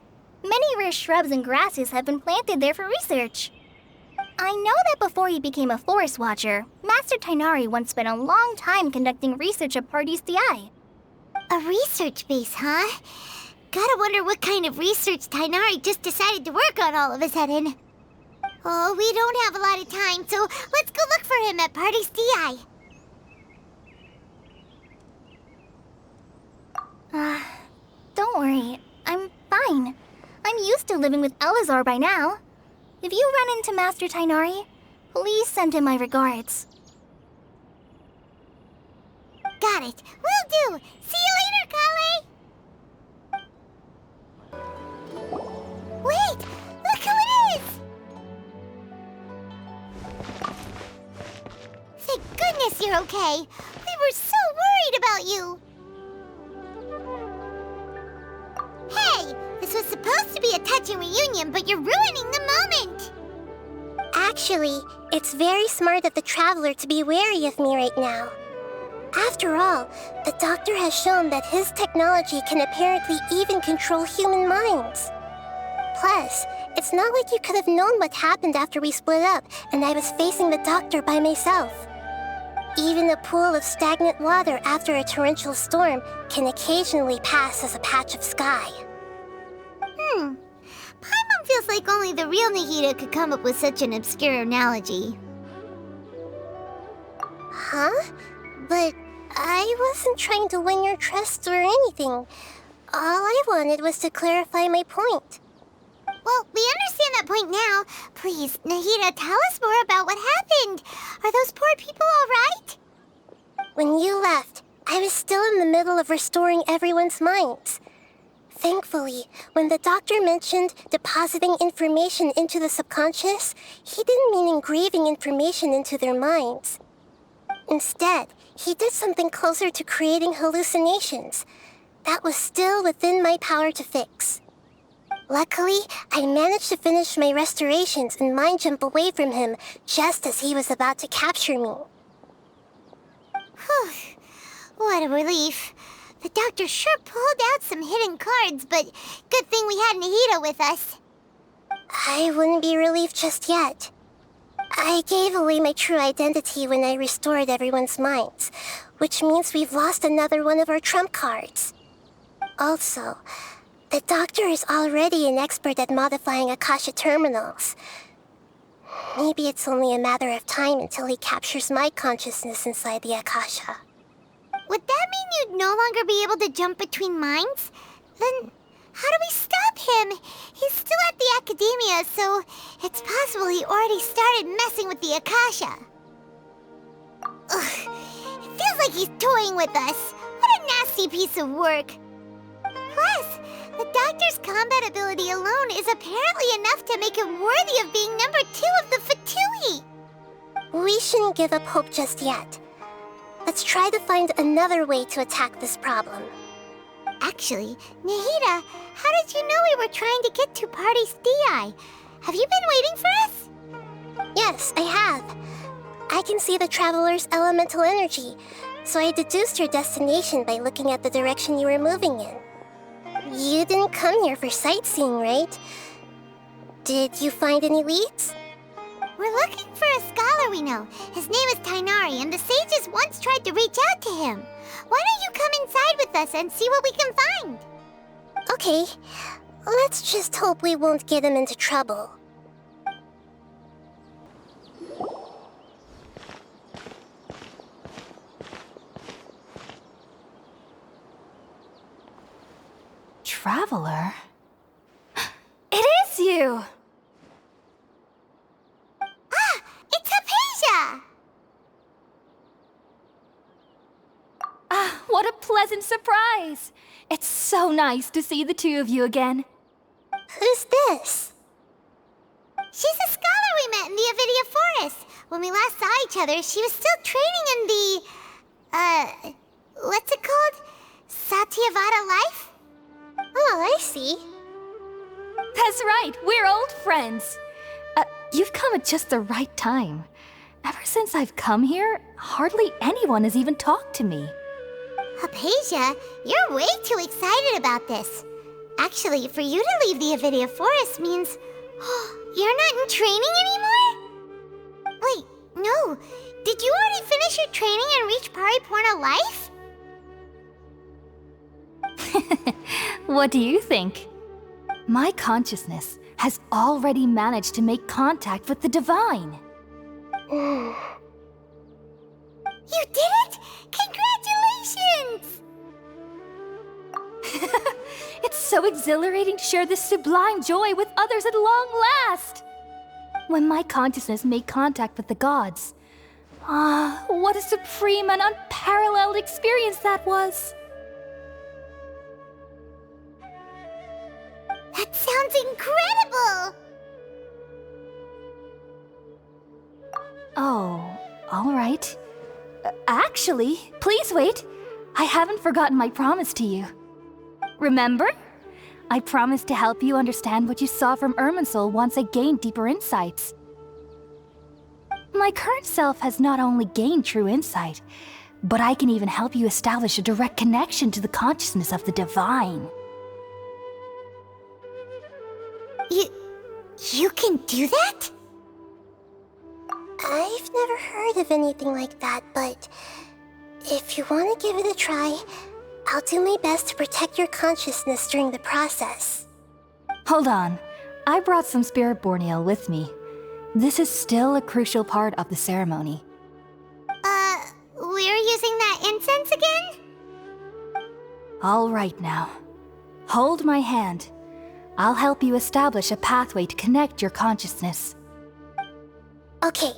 Many rare shrubs and grasses have been planted there for research. I know that before he became a forest watcher, Master Tighnari once spent a long time conducting research at Partis DI. A research base, huh? Gotta wonder what kind of research Tighnari just decided to work on all of a sudden. Oh, we don't have a lot of time, so let's go look for him at Party's DI. Don't worry. I'm fine. I'm used to living with Elazar by now. If you run into Master Tighnari, please send him my regards. Got it. Will do. See you later, Kale. Wait! Look who it is! Thank goodness you're okay. We were so worried about you. Hey! This was supposed to be a touching reunion, but you're ruining the moment! Actually, it's very smart of the Traveler to be wary of me right now. After all, the Doctor has shown that his technology can apparently even control human minds. Plus, it's not like you could have known what happened after we split up and I was facing the Doctor by myself. Even a pool of stagnant water after a torrential storm can occasionally pass as a patch of sky. Paimon feels like only the real Nahida could come up with such an obscure analogy. Huh? But I wasn't trying to win your trust or anything. All I wanted was to clarify my point. Well, we understand that point now. Please, Nahida, tell us more about what happened. Are those poor people all right? When you left, I was still in the middle of restoring everyone's minds. Thankfully, when the Doctor mentioned depositing information into the subconscious, he didn't mean engraving information into their minds. Instead, he did something closer to creating hallucinations. That was still within my power to fix. Luckily, I managed to finish my restorations and mind jump away from him just as he was about to capture me. Whew. What a relief. The Doctor sure pulled out some hidden cards, but good thing we had Nahida with us. I wouldn't be relieved just yet. I gave away my true identity when I restored everyone's minds, which means we've lost another one of our trump cards. Also, the doctor is already an expert at modifying Akasha terminals. Maybe it's only a matter of time until he captures my consciousness inside the Akasha. Would that mean you'd no longer be able to jump between minds? Then how do we stop him? He's still at the Academia, so it's possible he already started messing with the Akasha. Ugh, it feels like he's toying with us. What a nasty piece of work. Plus, the doctor's combat ability alone is apparently enough to make him worthy of being number 2 of the Fatui. We shouldn't give up hope just yet. Let's try to find another way to attack this problem. Actually, Nahida, how did you know we were trying to get to Party's DI? Have you been waiting for us? Yes, I have. I can see the Traveler's elemental energy, so I deduced your destination by looking at the direction you were moving in. You didn't come here for sightseeing, right? Did you find any leads? We're looking for a scholar we know. His name is Tainari, and the sages once tried to reach out to him. Why don't you come inside with us and see what we can find? Okay, let's just hope we won't get him into trouble. Traveler? It is you! Ah, it's Hypatia! Ah, what a pleasant surprise! It's so nice to see the two of you again. Who's this? She's a scholar we met in the Avidia Forest. When we last saw each other, she was still training in the... what's it called? Satyavada life? Oh, I see. That's right, we're old friends. You've come at just the right time. Ever since I've come here, hardly anyone has even talked to me. Hypatia, you're way too excited about this. Actually, for you to leave the Avidia Forest means... you're not in training anymore? Wait, no. Did you already finish your training and reach Paripurna life? What do you think? My consciousness has already managed to make contact with the divine. You did it! Congratulations! It's so exhilarating to share this sublime joy with others at long last! When my consciousness made contact with the gods, what a supreme and unparalleled experience that was! That sounds incredible! Oh, all right. Actually, please wait. I haven't forgotten my promise to you. Remember? I promised to help you understand what you saw from Irminsul once I gained deeper insights. My current self has not only gained true insight, but I can even help you establish a direct connection to the consciousness of the divine. You can do that? I've never heard of anything like that, but if you want to give it a try, I'll do my best to protect your consciousness during the process. Hold on. I brought some spirit borneal with me. This is still a crucial part of the ceremony. We're using that incense again? All right now. Hold my hand. I'll help you establish a pathway to connect your consciousness. Okay.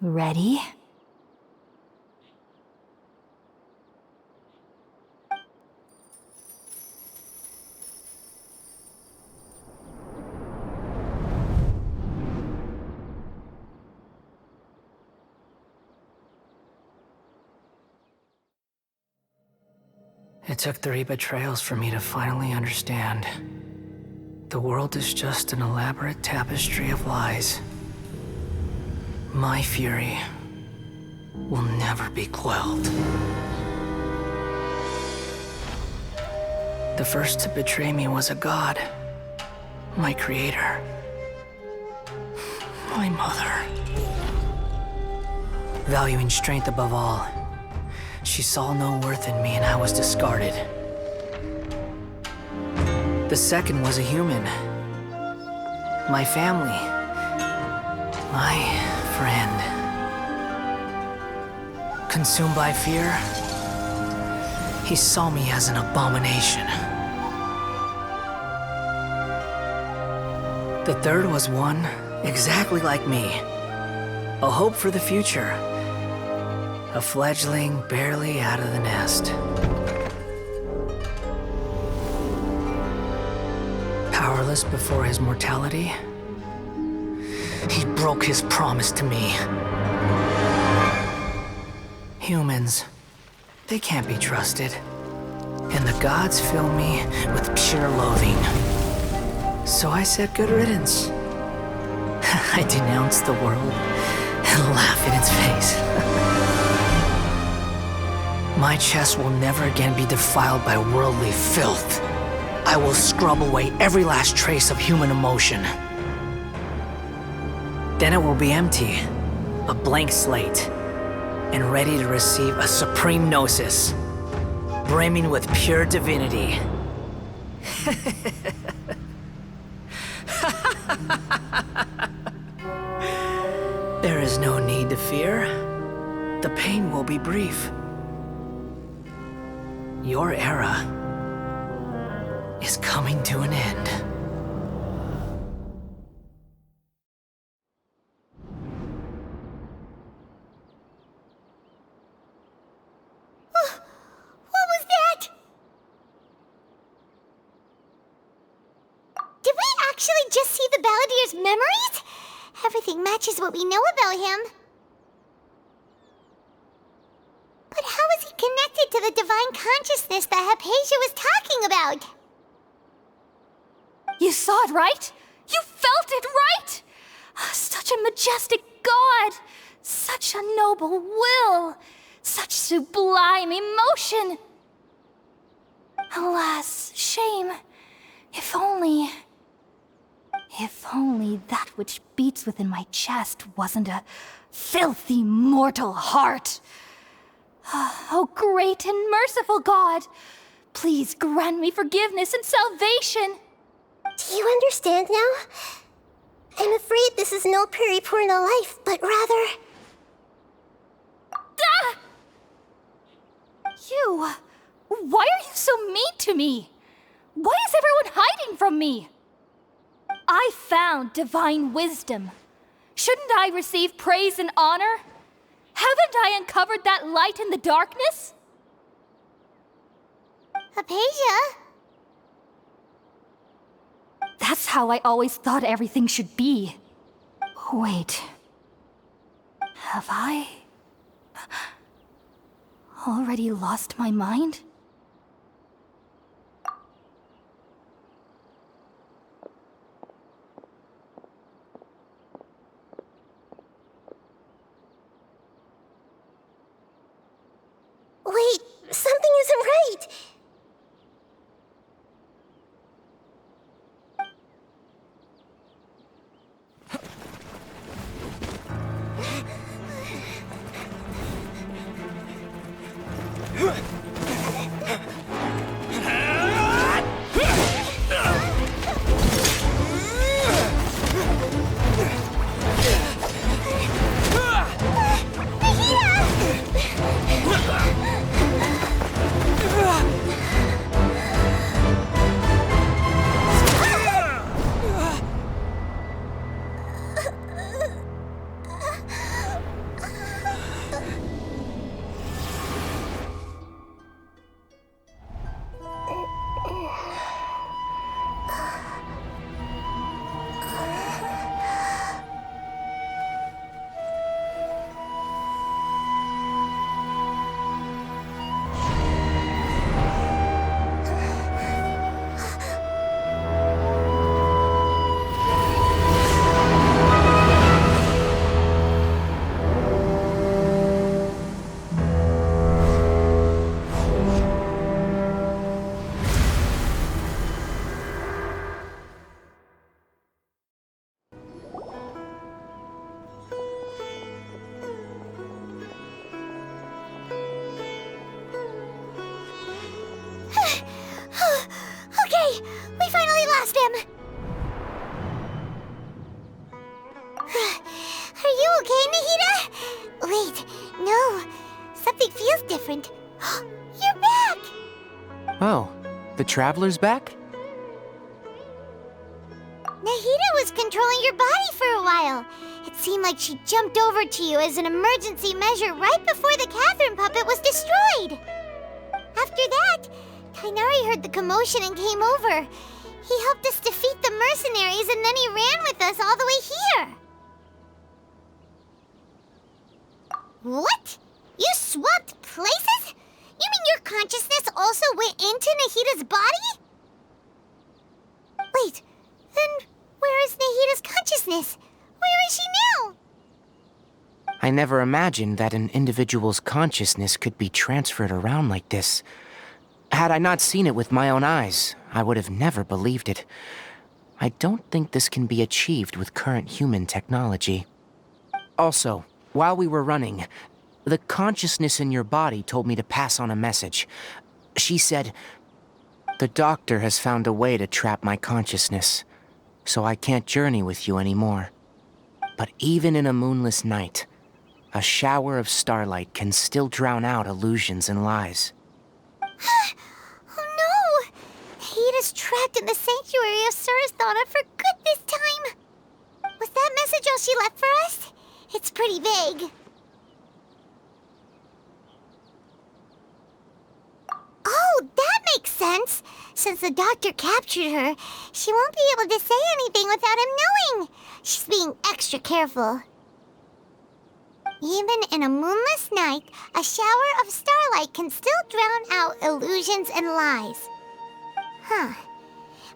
Ready? It took 3 betrayals for me to finally understand. The world is just an elaborate tapestry of lies. My fury will never be quelled. The first to betray me was a god. My creator. My mother. Valuing strength above all, she saw no worth in me and I was discarded. The second was a human. My family. My friend. Consumed by fear, he saw me as an abomination. The third was one exactly like me. A hope for the future. A fledgling barely out of the nest. Powerless before his mortality, he broke his promise to me. Humans, they can't be trusted. And the gods fill me with pure loathing. So I said good riddance. I denounced the world and laugh in its face. My chest will never again be defiled by worldly filth. I will scrub away every last trace of human emotion. Then it will be empty, a blank slate, and ready to receive a supreme gnosis, brimming with pure divinity. There is no need to fear. The pain will be brief. Your era is coming to an end. What was that? Did we actually just see the Balladier's memories? Everything matches what we know about him. But how is he connected to the divine consciousness that Hypatia was talking about? You saw it, right? You felt it, right? Such a majestic god! Such a noble will! Such sublime emotion! Alas, shame. If only that which beats within my chest wasn't a filthy mortal heart. Oh, great and merciful God, please grant me forgiveness and salvation. Do you understand now? I'm afraid this is no Purna life, but rather... Ah! You! Why are you so mean to me? Why is everyone hiding from me? I found divine wisdom. Shouldn't I receive praise and honor? Haven't I uncovered that light in the darkness? Hypatia? That's how I always thought everything should be. Wait. Have I already lost my mind? Wait, something isn't right. it feels different. You're back! Oh, the Traveler's back? Nahida was controlling your body for a while. It seemed like she jumped over to you as an emergency measure right before the Catherine puppet was destroyed. After that, Kainari heard the commotion and came over. He helped us defeat the mercenaries and then he ran with us all the way here. What? You swapped places? You mean your consciousness also went into Nahida's body? Wait, then where is Nahida's consciousness? Where is she now? I never imagined that an individual's consciousness could be transferred around like this. Had I not seen it with my own eyes, I would have never believed it. I don't think this can be achieved with current human technology. Also, while we were running, the consciousness in your body told me to pass on a message. She said, "The doctor has found a way to trap my consciousness, so I can't journey with you anymore. But even in a moonless night, a shower of starlight can still drown out illusions and lies." Oh no! Nahida's trapped in the sanctuary of Surasthana for good this time. Was that message all she left for us? It's pretty vague. Oh, that makes sense. Since the doctor captured her, she won't be able to say anything without him knowing. She's being extra careful. Even in a moonless night, a shower of starlight can still drown out illusions and lies. Huh.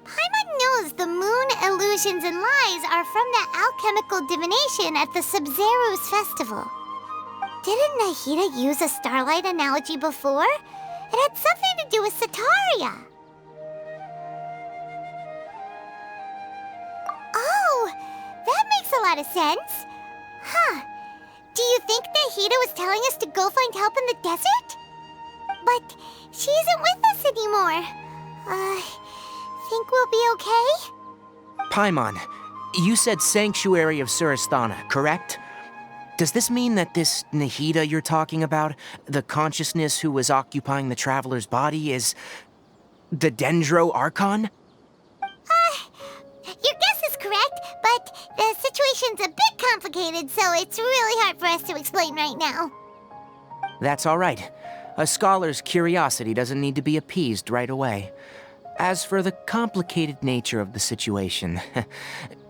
Paimon knows the moon illusions and lies are from the alchemical divination at the Sub-Zero's festival. Didn't Nahida use a starlight analogy before? It had something to do with Sataria. Oh, that makes a lot of sense. Huh. Do you think Nahida was telling us to go find help in the desert? But she isn't with us anymore. Think we'll be okay? Paimon, you said Sanctuary of Surasthana, correct? Does this mean that this Nahida you're talking about, the consciousness who was occupying the Traveler's body, is the Dendro Archon? Your guess is correct, but the situation's a bit complicated, so it's really hard for us to explain right now. That's all right. A scholar's curiosity doesn't need to be appeased right away. As for the complicated nature of the situation,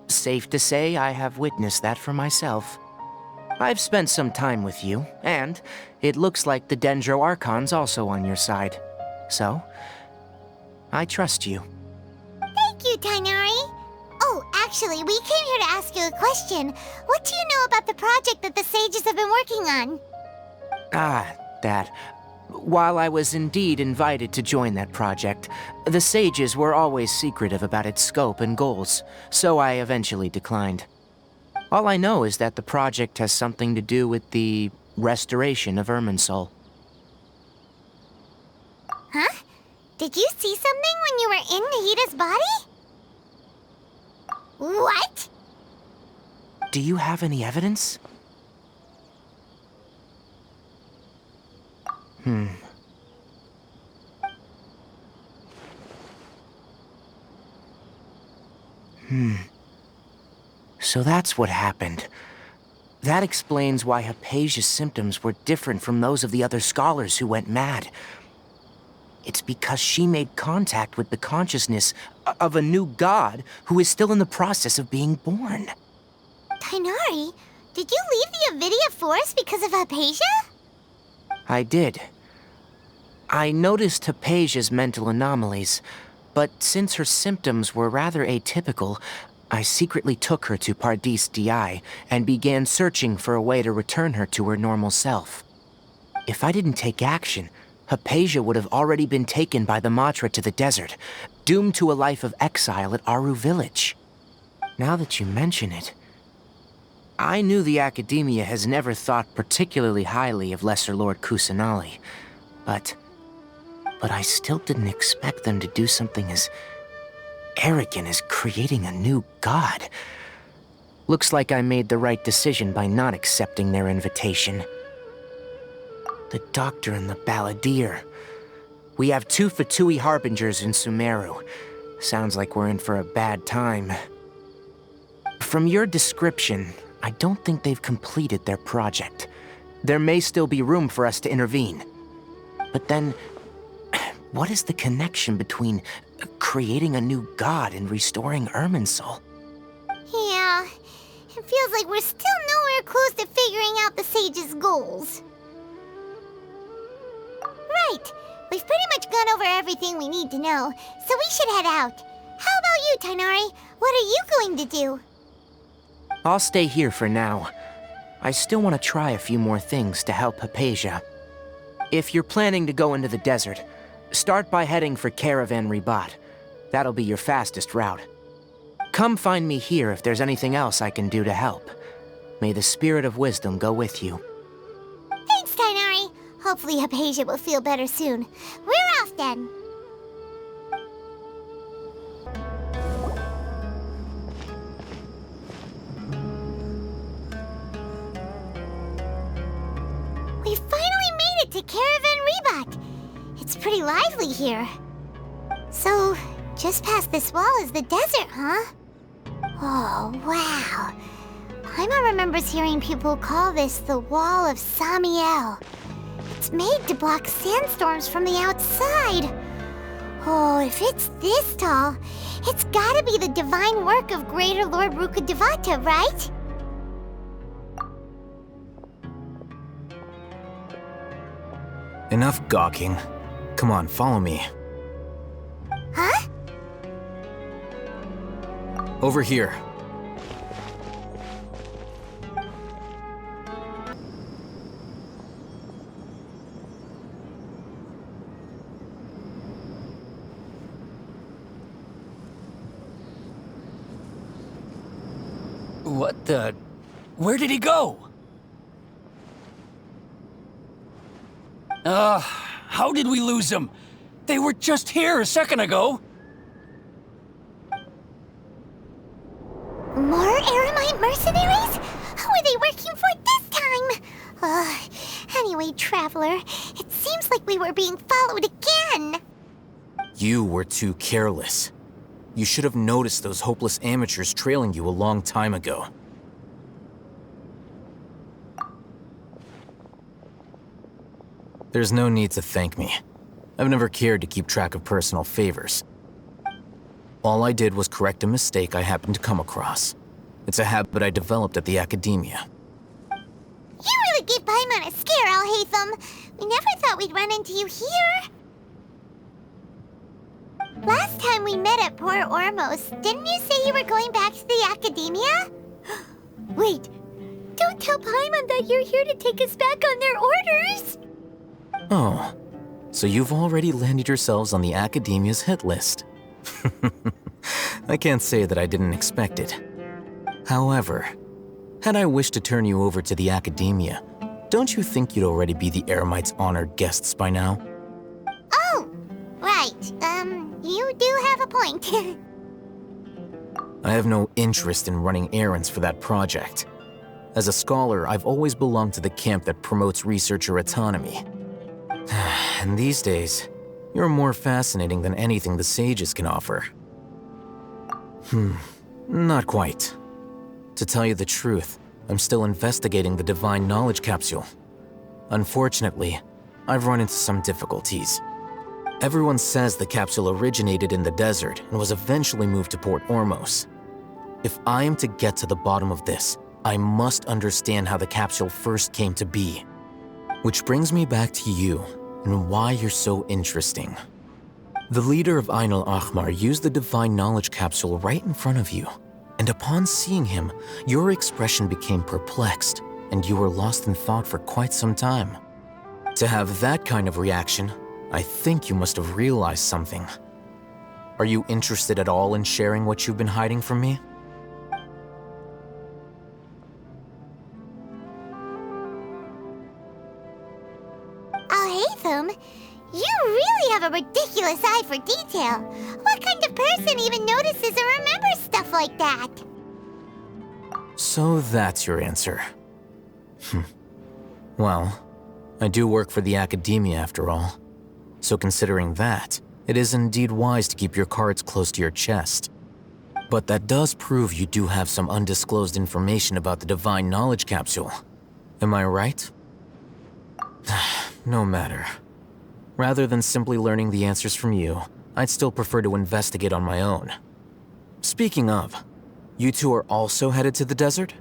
safe to say I have witnessed that for myself. I've spent some time with you, and it looks like the Dendro Archon's also on your side. So, I trust you. Thank you, Tainari. Oh, actually, we came here to ask you a question. What do you know about the project that the sages have been working on? That. While I was indeed invited to join that project, the sages were always secretive about its scope and goals, so I eventually declined. All I know is that the project has something to do with the restoration of Irminsul. Huh? Did you see something when you were in Nahida's body? What? Do you have any evidence? So that's what happened. That explains why Hypatia's symptoms were different from those of the other scholars who went mad. It's because she made contact with the consciousness of a new god who is still in the process of being born. Tainari, did you leave the Avidia Forest because of Hypatia? I did. I noticed Hypatia's mental anomalies, but since her symptoms were rather atypical, I secretly took her to Pardis Di and began searching for a way to return her to her normal self. If I didn't take action, Hypatia would have already been taken by the Matra to the desert, doomed to a life of exile at Aru Village. Now that you mention it, I knew the Academia has never thought particularly highly of Lesser Lord Kusanali, but I still didn't expect them to do something as arrogant as creating a new god. Looks like I made the right decision by not accepting their invitation. The Doctor and the Balladeer. We have 2 Fatui Harbingers in Sumeru. Sounds like we're in for a bad time. From your description, I don't think they've completed their project. There may still be room for us to intervene. But then, what is the connection between creating a new god and restoring Irminsul? Yeah, it feels like we're still nowhere close to figuring out the sage's goals. Right, we've pretty much gone over everything we need to know, so we should head out. How about you, Tighnari? What are you going to do? I'll stay here for now. I still want to try a few more things to help Hypatia. If you're planning to go into the desert, start by heading for Caravan Ribat. That'll be your fastest route. Come find me here if there's anything else I can do to help. May the spirit of wisdom go with you. Thanks, Tighnari. Hopefully Hypatia will feel better soon. We're off then. We finally made it to Caravan Ribat. It's pretty lively here. So, just past this wall is the desert, huh? Oh, wow. Paimon remembers hearing people call this the Wall of Samiel. It's made to block sandstorms from the outside. Oh, if it's this tall, it's gotta be the divine work of Greater Lord Rukkhadevata, right? Enough gawking. Come on, follow me. Huh? Over here. What the... Where did he go? How did we lose them? They were just here a second ago. More Eremite mercenaries? Who are they working for this time? Anyway, Traveler, it seems like we were being followed again. You were too careless. You should have noticed those hopeless amateurs trailing you a long time ago. There's no need to thank me. I've never cared to keep track of personal favors. All I did was correct a mistake I happened to come across. It's a habit I developed at the Academia. You really gave Paimon a scare, Alhaitham. We never thought we'd run into you here. Last time we met at Port Ormos, didn't you say you were going back to the Academia? Wait, don't tell Paimon that you're here to take us back on their orders! Oh, so you've already landed yourselves on the Academia's hit list. I can't say that I didn't expect it. However, had I wished to turn you over to the Academia, don't you think you'd already be the Eremites' honored guests by now? Oh, right. You do have a point. I have no interest in running errands for that project. As a scholar, I've always belonged to the camp that promotes researcher autonomy. And these days, you're more fascinating than anything the sages can offer. Not quite. To tell you the truth, I'm still investigating the Divine Knowledge Capsule. Unfortunately, I've run into some difficulties. Everyone says the capsule originated in the desert and was eventually moved to Port Ormos. If I am to get to the bottom of this, I must understand how the capsule first came to be. Which brings me back to you and why you're so interesting. The leader of Ain al-Ahmar used the Divine Knowledge Capsule right in front of you, and upon seeing him, your expression became perplexed, and you were lost in thought for quite some time. To have that kind of reaction, I think you must have realized something. Are you interested at all in sharing what you've been hiding from me? Alhaitham, you really have a ridiculous eye for detail. What kind of person even notices or remembers stuff like that? So that's your answer. Well, I do work for the academia after all. So considering that, it is indeed wise to keep your cards close to your chest. But that does prove you do have some undisclosed information about the Divine Knowledge Capsule. Am I right? No matter. Rather than simply learning the answers from you, I'd still prefer to investigate on my own. Speaking of, you two are also headed to the desert?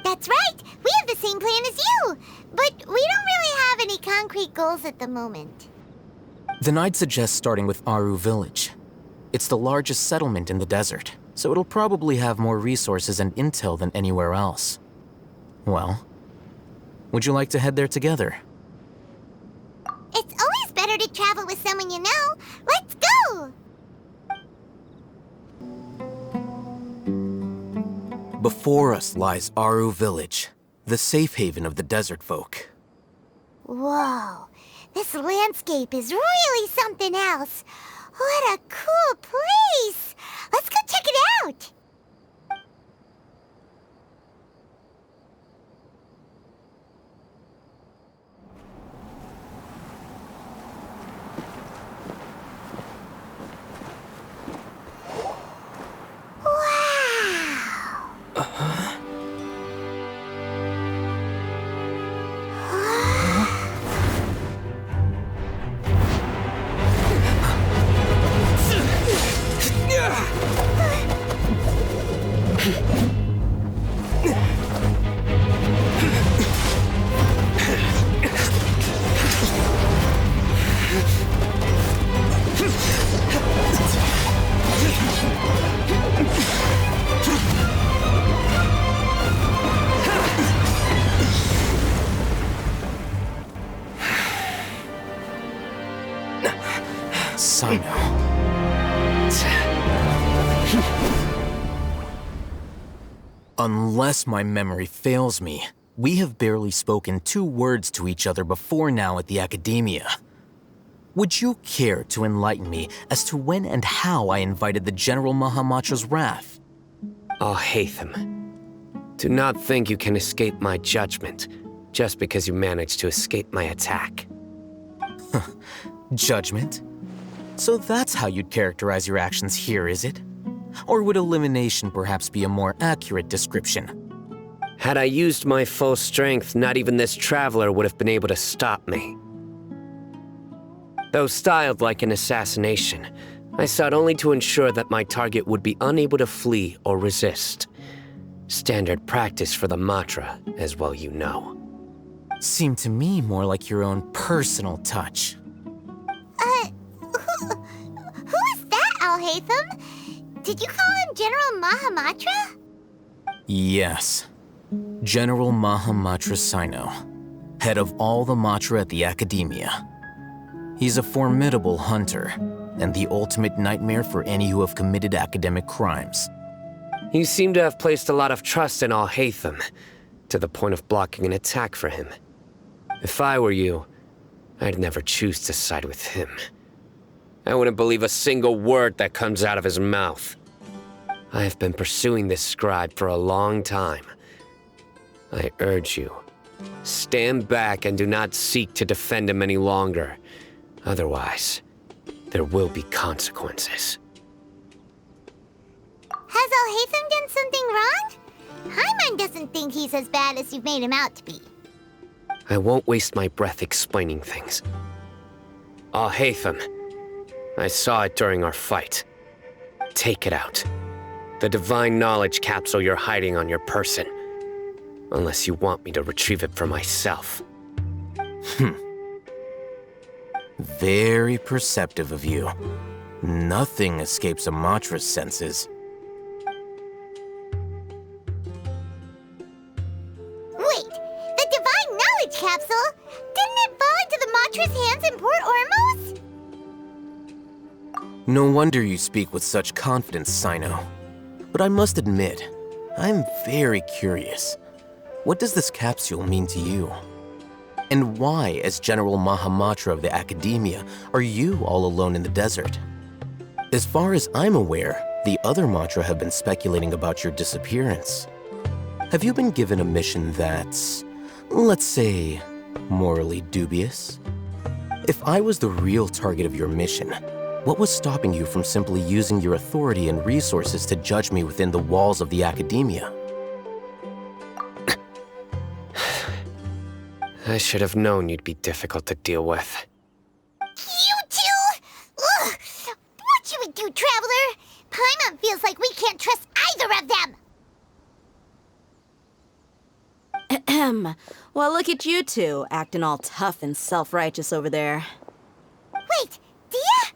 That's right! We have the same plan as you! But we don't really have any concrete goals at the moment. Then I'd suggest starting with Aru Village. It's the largest settlement in the desert, so it'll probably have more resources and intel than anywhere else. Well, would you like to head there together? It's always better to travel with someone you know. Let's go! Before us lies Aru Village, the safe haven of the desert folk. Whoa, this landscape is really something else. What a cool place! Let's go check it out! Unless my memory fails me, we have barely spoken 2 words to each other before now at the Academia. Would you care to enlighten me as to when and how I invited the General Mahamatra's wrath? Oh, Haytham, do not think you can escape my judgment just because you managed to escape my attack. Judgment? So that's how you'd characterize your actions here, is it? Or would elimination perhaps be a more accurate description? Had I used my full strength, not even this traveler would have been able to stop me. Though styled like an assassination, I sought only to ensure that my target would be unable to flee or resist. Standard practice for the Matra, as well you know. Seemed to me more like your own personal touch. Who is that, Al-Haytham? Did you call him General Mahamatra? Yes. General Mahamatra Sino, head of all the Matra at the Academia. He's a formidable hunter, and the ultimate nightmare for any who have committed academic crimes. You seem to have placed a lot of trust in Al-Haytham, to the point of blocking an attack for him. If I were you, I'd never choose to side with him. I wouldn't believe a single word that comes out of his mouth. I have been pursuing this scribe for a long time. I urge you, stand back and do not seek to defend him any longer. Otherwise, there will be consequences. Has Al-Haytham done something wrong? Hyman doesn't think he's as bad as you've made him out to be. I won't waste my breath explaining things. Al-Haytham, I saw it during our fight. Take it out. The Divine Knowledge Capsule you're hiding on your person. Unless you want me to retrieve it for myself. Very perceptive of you. Nothing escapes a Matra's senses. Wait, the Divine Knowledge Capsule? Didn't it fall into the Matra's hands in Port Ormos? No wonder you speak with such confidence, Sino. But I must admit, I'm very curious. What does this capsule mean to you? And why, as General Mahamatra of the Academia, are you all alone in the desert? As far as I'm aware, the other Matra have been speculating about your disappearance. Have you been given a mission that's, let's say, Morally dubious? If I was the real target of your mission, what was stopping you from simply using your authority and resources to judge me within the walls of the academia? I should have known you'd be difficult to deal with. You two! Ugh! What should we do, Traveler? Paimon feels like we can't trust either of them! Ahem. Well, look at you two, acting all tough and self-righteous over there. Wait, Dia?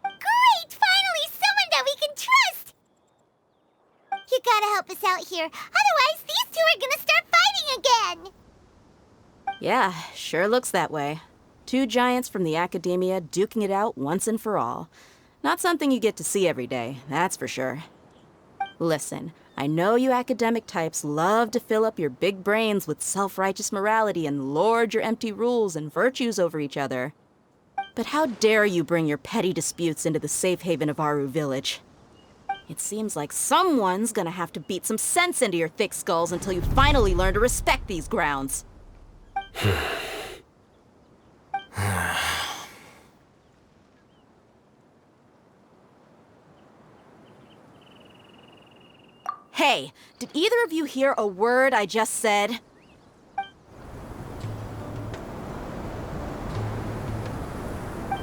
Great! Finally, someone that we can trust! You gotta help us out here, otherwise these two are gonna start fighting again! Yeah, sure looks that way. Two giants from the academia duking it out once and for all. Not something you get to see every day, that's for sure. Listen, I know you academic types love to fill up your big brains with self-righteous morality and lord your empty rules and virtues over each other. But how dare you bring your petty disputes into the safe haven of Aru Village? It seems like someone's gonna have to beat some sense into your thick skulls until you finally learn to respect these grounds. Hey, did either of you hear a word I just said?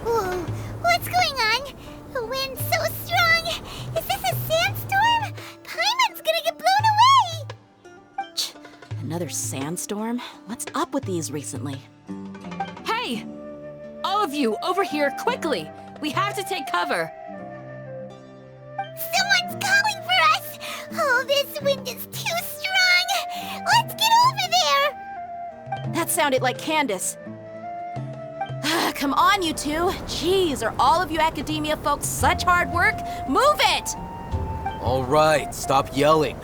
Whoa, what's going on? The wind's so strong! Is this a sandstorm? Paimon's gonna get blown away! Another sandstorm? What's up with these recently? Hey! All of you, over here, quickly! We have to take cover! Someone's calling for us! Oh, this wind is too strong! Let's get over there! That sounded like Candace. Come on, you two. Jeez, are all of you academia folks such hard work? Move it! All right, stop yelling.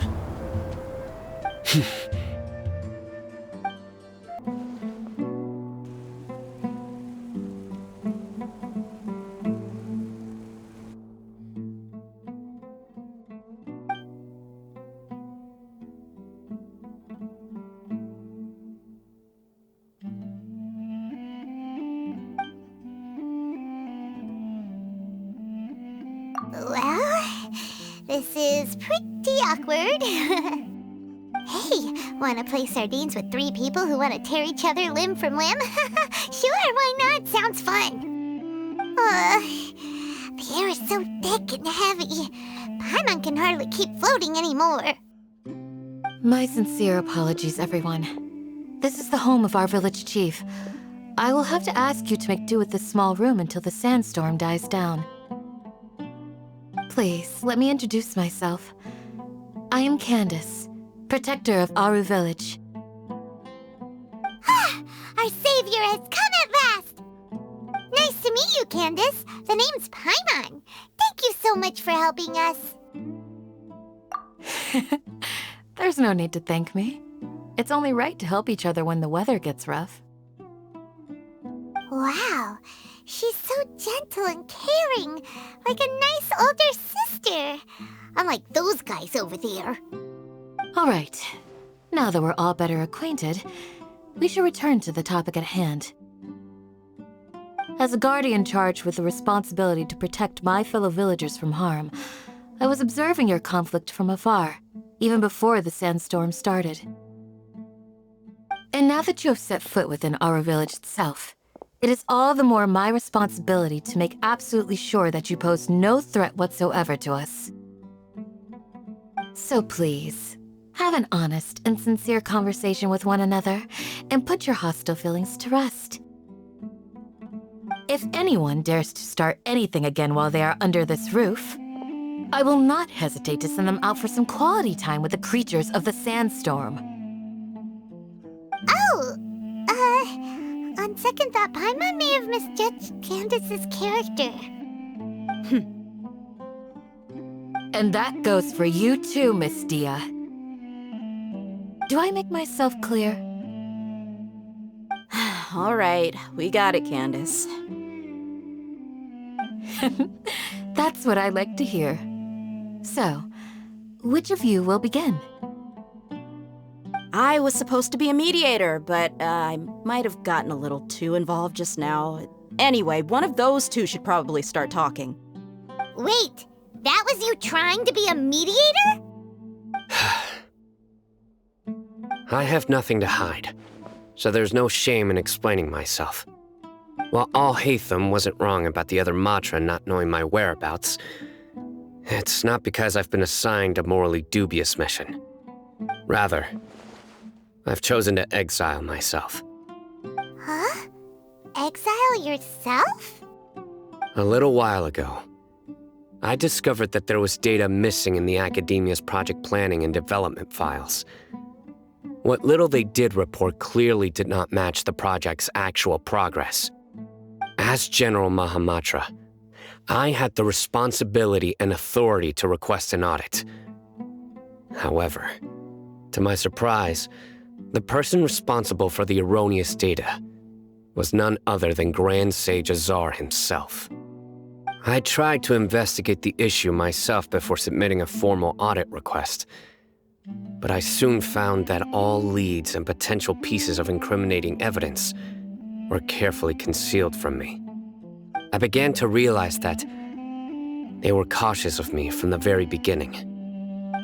Well, this is pretty awkward. Hey, wanna play sardines with three people who wanna tear each other limb from limb? Sure, why not? Sounds fun. The air is so thick and heavy. Paimon can hardly keep floating anymore. My sincere apologies, everyone. This is the home of our village chief. I will have to ask you to make do with this small room until the sandstorm dies down. Please, let me introduce myself. I am Candace, protector of Aru Village. Our savior has come at last! Nice to meet you, Candace. The name's Paimon. Thank you so much for helping us. There's no need to thank me. It's only right to help each other when the weather gets rough. Wow, she's so gentle and caring, like a nice older sister. Unlike those guys over there. All right, now that we're all better acquainted, we should return to the topic at hand. As a guardian charged with the responsibility to protect my fellow villagers from harm, I was observing your conflict from afar, even before the sandstorm started. And now that you have set foot within our village itself, it is all the more my responsibility to make absolutely sure that you pose no threat whatsoever to us. So please, have an honest and sincere conversation with one another and put your hostile feelings to rest. If anyone dares to start anything again while they are under this roof, I will not hesitate to send them out for some quality time with the creatures of the sandstorm. Oh, on second thought, Paimon may have misjudged Candace's character. And that goes for you too, Miss Dia. Do I make myself clear? All right, we got it, Candace. That's what I like to hear. So, Which of you will begin? I was supposed to be a mediator, but I might have gotten a little too involved just now. Anyway, one of those two should probably start talking. Wait, that was you trying to be a mediator? I have nothing to hide, so there's no shame in explaining myself. While Al-Haytham wasn't wrong about the other Matra not knowing my whereabouts, it's not because I've been assigned a morally dubious mission. Rather, I've chosen to exile myself. Huh? Exile yourself? A little while ago, I discovered that there was data missing in the Academia's project planning and development files. What little they did report clearly did not match the project's actual progress. As General Mahamatra, I had the responsibility and authority to request an audit. However, to my surprise, the person responsible for the erroneous data was none other than Grand Sage Azar himself. I tried to investigate the issue myself before submitting a formal audit request, but I soon found that all leads and potential pieces of incriminating evidence were carefully concealed from me. I began to realize that they were cautious of me from the very beginning.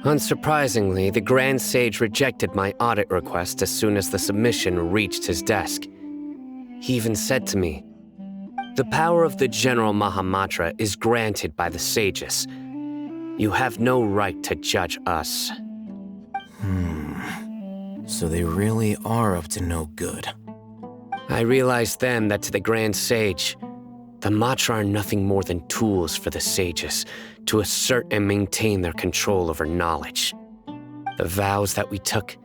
Unsurprisingly, the Grand Sage rejected my audit request as soon as the submission reached his desk. He even said to me, "The power of the General Mahamatra is granted by the sages. You have no right to judge us." So they really are up to no good. I realized then that to the Grand Sage, the Matra are nothing more than tools for the sages to assert and maintain their control over knowledge. The vows that we took,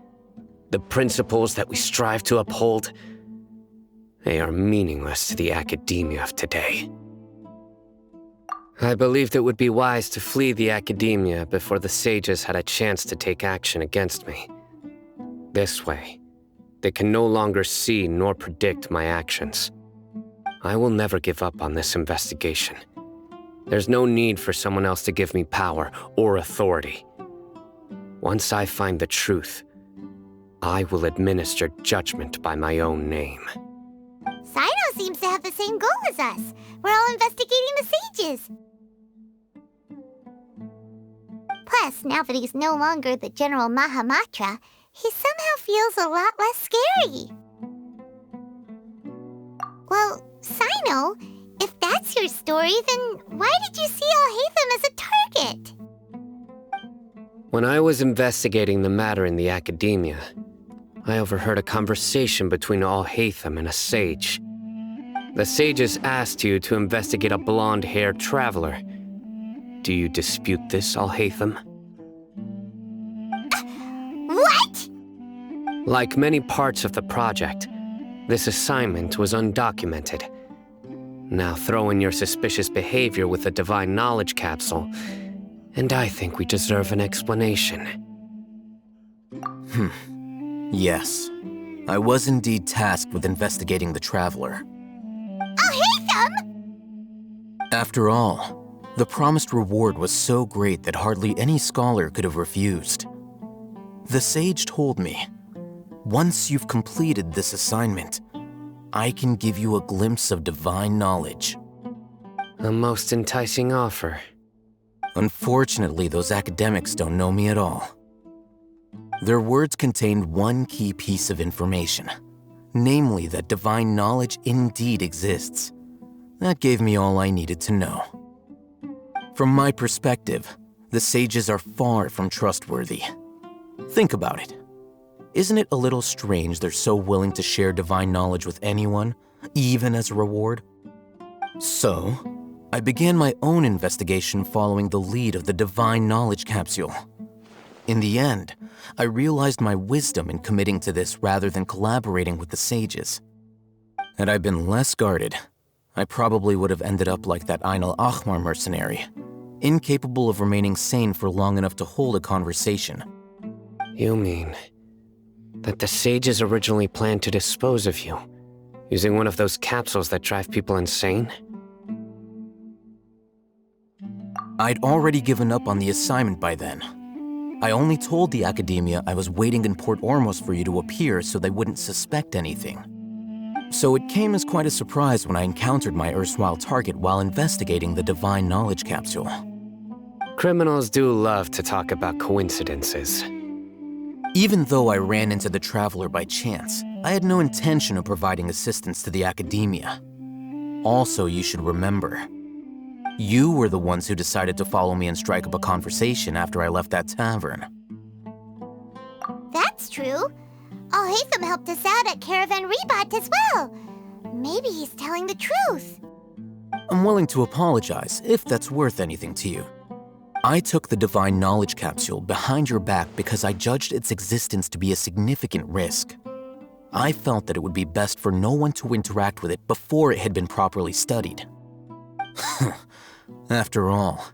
the principles that we strive to uphold, they are meaningless to the academia of today. I believed it would be wise to flee the academia before the sages had a chance to take action against me. This way, they can no longer see nor predict my actions. I will never give up on this investigation. There's no need for someone else to give me power or authority. Once I find the truth, I will administer judgment by my own name. Sino seems to have the same goal as us. We're all investigating the sages. Plus, now that he's no longer the General Mahamatra, he somehow feels a lot less scary. Well, Sino, if that's your story, then why did you see Al-Haytham as a target? When I was investigating the matter in the academia, I overheard a conversation between Al-Haytham and a sage. The sages asked you to investigate a blonde-haired traveler. Do you dispute this, Al-Haytham? What? Like many parts of the project, this assignment was undocumented. Now throw in your suspicious behavior with the Divine Knowledge Capsule, and I think we deserve an explanation. Yes. I was indeed tasked with investigating the Traveler. Al-Haytham! After all, the promised reward was so great that hardly any scholar could have refused. The sage told me, once you've completed this assignment, I can give you a glimpse of divine knowledge. A most enticing offer. Unfortunately, those academics don't know me at all. Their words contained one key piece of information, namely that divine knowledge indeed exists. That gave me all I needed to know. From my perspective, the sages are far from trustworthy. Think about it. Isn't it a little strange they're so willing to share divine knowledge with anyone, even as a reward? So, I began my own investigation following the lead of the Divine Knowledge Capsule. In the end, I realized my wisdom in committing to this rather than collaborating with the sages. Had I been less guarded, I probably would have ended up like that Ain al-Ahmar mercenary, incapable of remaining sane for long enough to hold a conversation. You mean that the sages originally planned to dispose of you, using one of those capsules that drive people insane? I'd already given up on the assignment by then. I only told the Academia I was waiting in Port Ormos for you to appear so they wouldn't suspect anything. So it came as quite a surprise when I encountered my erstwhile target while investigating the Divine Knowledge Capsule. Criminals do love to talk about coincidences. Even though I ran into the Traveler by chance, I had no intention of providing assistance to the Academia. Also, you should remember, you were the ones who decided to follow me and strike up a conversation after I left that tavern. That's true. Alhaitham helped us out at Caravan Rebat as well. Maybe he's telling the truth. I'm willing to apologize if that's worth anything to you. I took the Divine Knowledge Capsule behind your back because I judged its existence to be a significant risk. I felt that it would be best for no one to interact with it before it had been properly studied. After all,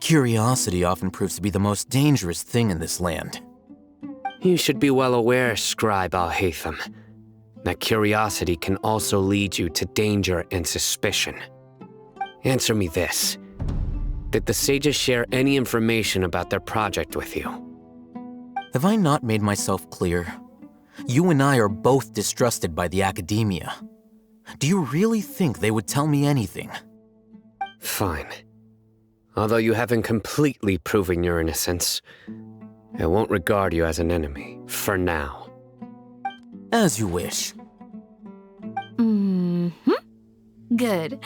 curiosity often proves to be the most dangerous thing in this land. You should be well aware, Scribe Alhaitham, that curiosity can also lead you to danger and suspicion. Answer me this. Did the sages share any information about their project with you? Have I not made myself clear? You and I are both distrusted by the Academia. Do you really think they would tell me anything? Fine. Although you haven't completely proven your innocence, I won't regard you as an enemy, for now. As you wish. Good.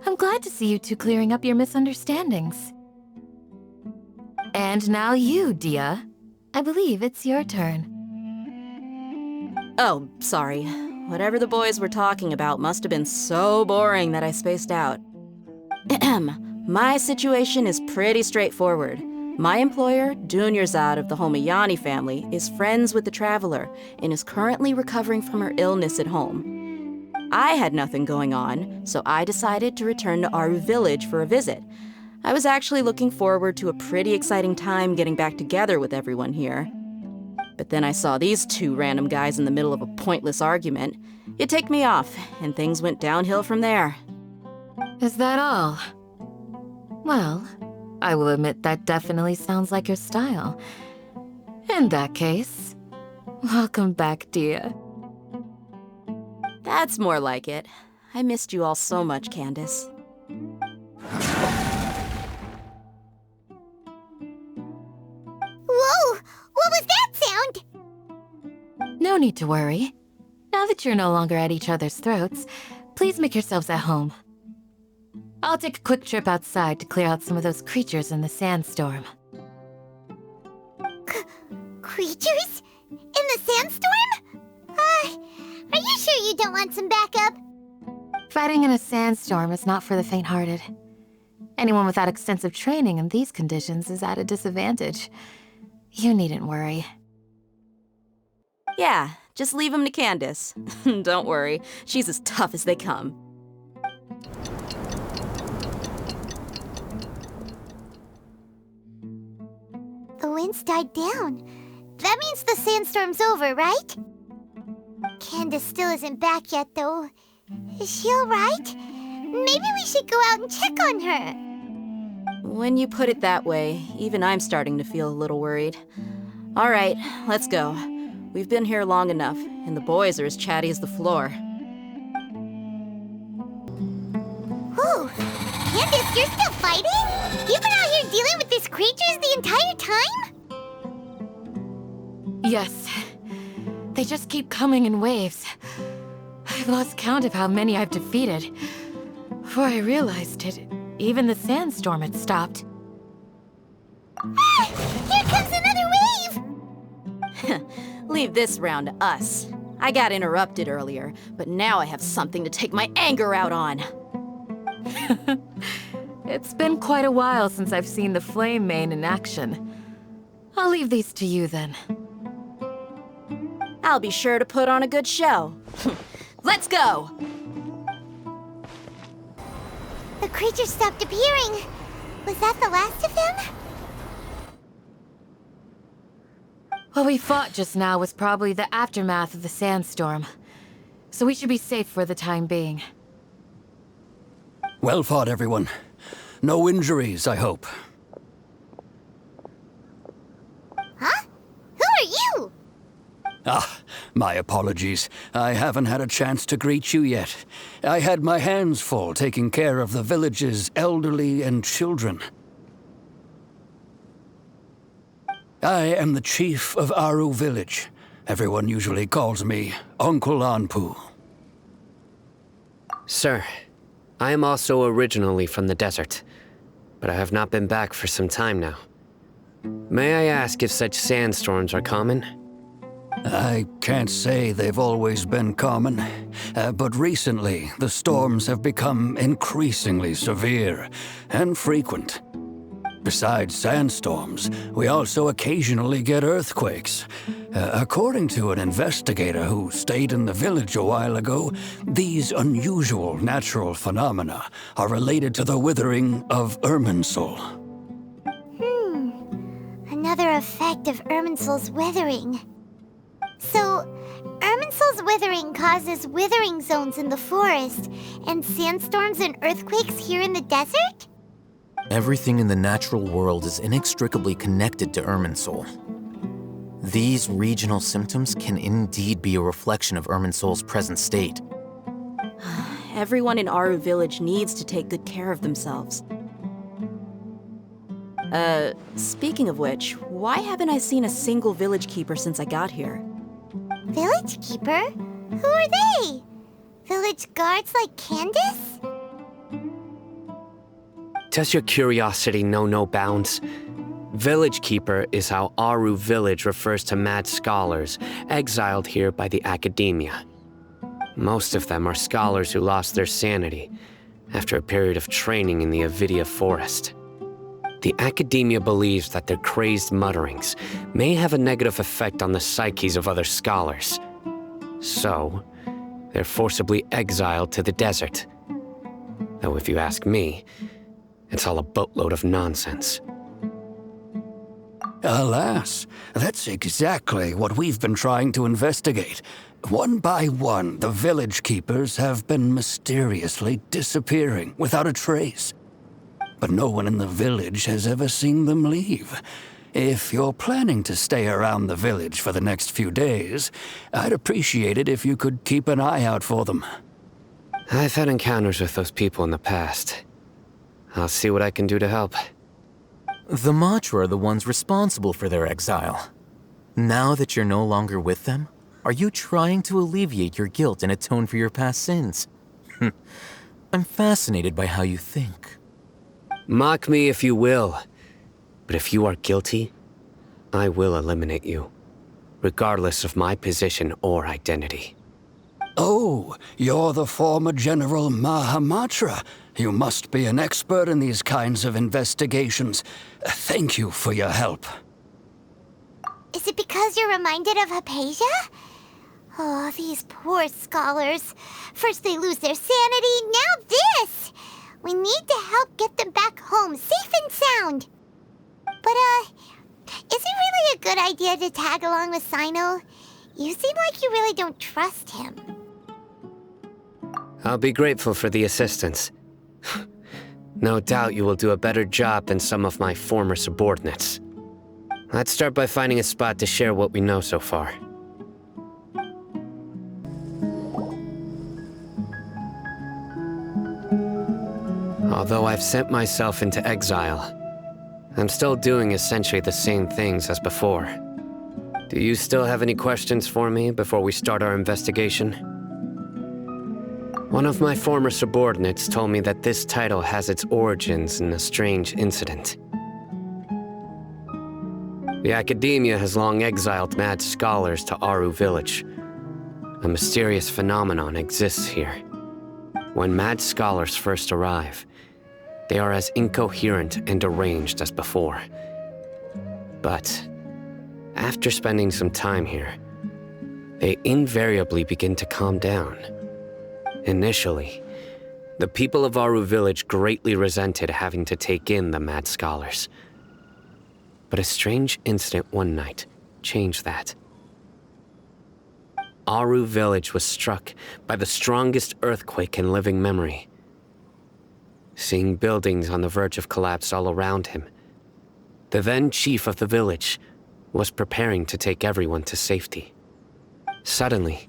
I'm glad to see you two clearing up your misunderstandings. And now you, Dia. I believe it's your turn. Oh, sorry. Whatever the boys were talking about must have been so boring that I spaced out. My situation is pretty straightforward. My employer, Dunyarzad of the Homayani family, is friends with the Traveler and is currently recovering from her illness at home. I had nothing going on, so I decided to return to Aru village for a visit. I was actually looking forward to a pretty exciting time getting back together with everyone here. But then I saw these two random guys in the middle of a pointless argument. It ticked me off, and things went downhill from there. Is that all? Well, I will admit that definitely sounds like your style. In that case, welcome back, Dia. That's more like it. I missed you all so much, Candace. Whoa! What was that sound? No need to worry. Now that you're no longer at each other's throats, please make yourselves at home. I'll take a quick trip outside to clear out some of those creatures in the sandstorm. Creatures? In the sandstorm? Are you sure you don't want some backup? Fighting in a sandstorm is not for the faint-hearted. Anyone without extensive training in these conditions is at a disadvantage. You needn't worry. Yeah, just leave him to Candace. Don't worry, she's as tough as they come. The wind's died down. That means the sandstorm's over, right? Candace still isn't back yet, though. Is she alright? Maybe we should go out and check on her. When you put it that way, even I'm starting to feel a little worried. All right, let's go. We've been here long enough, and the boys are as chatty as the floor. Whoa! Candace, you're still fighting? You've been out here dealing with these creatures the entire time? Yes. They just keep coming in waves. I've lost count of how many I've defeated. Before I realized it, even the sandstorm had stopped. Here comes another wave! Leave this round to us. I got interrupted earlier, but now I have something to take my anger out on. It's been quite a while since I've seen the Flame Mane in action. I'll leave these to you then. I'll be sure to put on a good show. Let's go! The creature stopped appearing. Was that the last of them? What we fought just now was probably the aftermath of the sandstorm. So we should be safe for the time being. Well fought, everyone. No injuries, I hope. Ah, my apologies. I haven't had a chance to greet you yet. I had my hands full taking care of the village's elderly and children. I am the chief of Aru Village. Everyone usually calls me Uncle Anpu. Sir, I am also originally from the desert, but I have not been back for some time now. May I ask if such sandstorms are common? I can't say they've always been common, but recently the storms have become increasingly severe and frequent. Besides sandstorms, we also occasionally get earthquakes. According to an investigator who stayed in the village a while ago, these unusual natural phenomena are related to the withering of Irminsul. Another effect of Irminsul's withering. So, Irminsul's withering causes withering zones in the forest, and sandstorms and earthquakes here in the desert? Everything in the natural world is inextricably connected to Irminsul. These regional symptoms can indeed be a reflection of Irminsul's present state. Everyone in Aru Village needs to take good care of themselves. Speaking of which, why haven't I seen a single village keeper since I got here? Village keeper? Who are they? Village guards like Candace? Does your curiosity know no bounds? Village Keeper is how Aru Village refers to mad scholars exiled here by the Academia. Most of them are scholars who lost their sanity after a period of training in the Avidia Forest. The Academia believes that their crazed mutterings may have a negative effect on the psyches of other scholars. So, they're forcibly exiled to the desert. Though if you ask me, it's all a boatload of nonsense. Alas, that's exactly what we've been trying to investigate. One by one, the village keepers have been mysteriously disappearing without a trace. But no one in the village has ever seen them leave. If you're planning to stay around the village for the next few days, I'd appreciate it if you could keep an eye out for them. I've had encounters with those people in the past. I'll see what I can do to help. The Matra are the ones responsible for their exile. Now that you're no longer with them, are you trying to alleviate your guilt and atone for your past sins? I'm fascinated by how you think. Mock me if you will, but if you are guilty, I will eliminate you, regardless of my position or identity. Oh, you're the former General Mahamatra. You must be an expert in these kinds of investigations. Thank you for your help. Is it because you're reminded of Hypatia? Oh, these poor scholars. First they lose their sanity, now this! We need to help get them back home, safe and sound. But, is it really a good idea to tag along with Sino? You seem like you really don't trust him. I'll be grateful for the assistance. No doubt you will do a better job than some of my former subordinates. Let's start by finding a spot to share what we know so far. Although I've sent myself into exile, I'm still doing essentially the same things as before. Do you still have any questions for me before we start our investigation? One of my former subordinates told me that this title has its origins in a strange incident. The Academia has long exiled mad scholars to Aru Village. A mysterious phenomenon exists here. When mad scholars first arrive, they are as incoherent and deranged as before. But after spending some time here, they invariably begin to calm down. Initially, the people of Aru Village greatly resented having to take in the mad scholars. But a strange incident one night changed that. Aru Village was struck by the strongest earthquake in living memory. Seeing buildings on the verge of collapse all around him, the then chief of the village was preparing to take everyone to safety. Suddenly,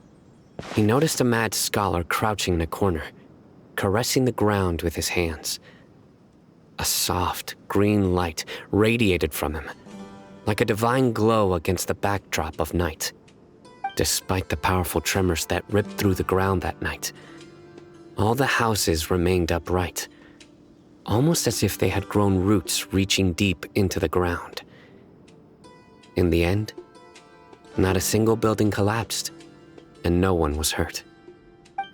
he noticed a mad scholar crouching in a corner, caressing the ground with his hands. A soft, green light radiated from him, like a divine glow against the backdrop of night. Despite the powerful tremors that ripped through the ground that night, all the houses remained upright, almost as if they had grown roots reaching deep into the ground. In the end, not a single building collapsed, and no one was hurt.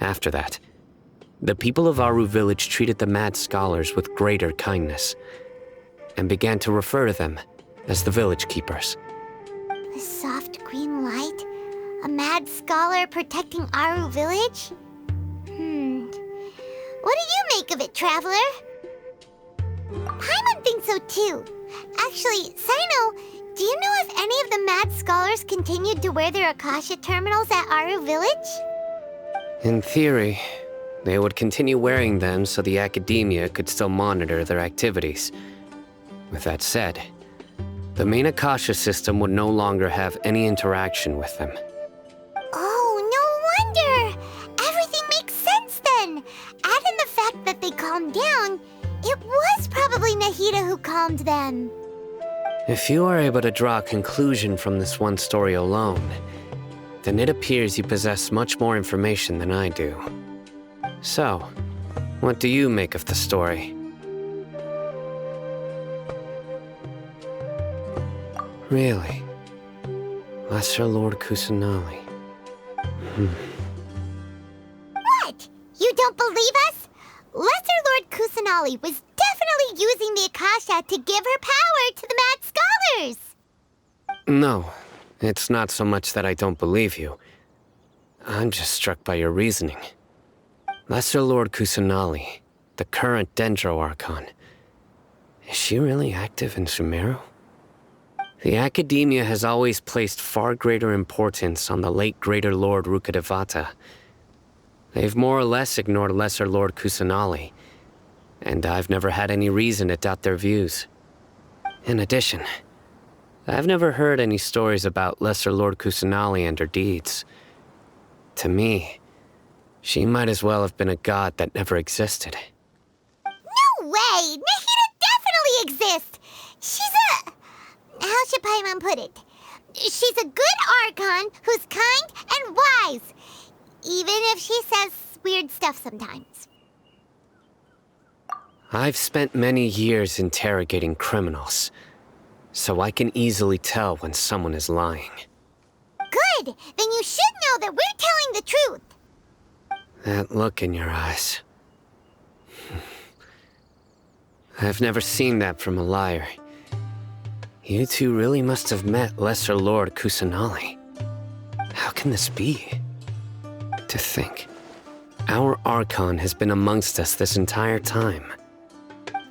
After that, the people of Aru village treated the mad scholars with greater kindness, and began to refer to them as the village keepers. The soft green light? A mad scholar protecting Aru village? What do you make of it, Traveler? Paimon thinks so too. Actually, Sino, do you know if any of the mad scholars continued to wear their Akasha terminals at Aru village? In theory, they would continue wearing them so the academia could still monitor their activities. With that said, the main Akasha system would no longer have any interaction with them. Oh, no wonder! Everything makes sense then! Add in the fact that they calmed down, it was probably Nahida who calmed them. If you are able to draw a conclusion from this one story alone, then it appears you possess much more information than I do. So, what do you make of the story? Really? Lesser Lord Kusanali. What? You don't believe us? Lesser Lord Kusanali was definitely using the Akasha to give her power to the mad scholars! No, it's not so much that I don't believe you. I'm just struck by your reasoning. Lesser Lord Kusanali, the current Dendro Archon, is she really active in Sumeru? The Academia has always placed far greater importance on the late Greater Lord Rukkhadevata. They've more or less ignored Lesser Lord Kusanali, and I've never had any reason to doubt their views. In addition, I've never heard any stories about Lesser Lord Kusanali and her deeds. To me, she might as well have been a god that never existed. No way! Nahida definitely exists! She's a... how should Paimon put it? She's a good Archon who's kind and wise, even if she says weird stuff sometimes. I've spent many years interrogating criminals, so I can easily tell when someone is lying. Good! Then you should know that we're telling the truth! That look in your eyes. I've never seen that from a liar. You two really must have met Lesser Lord Kusanali. How can this be? To think, our Archon has been amongst us this entire time.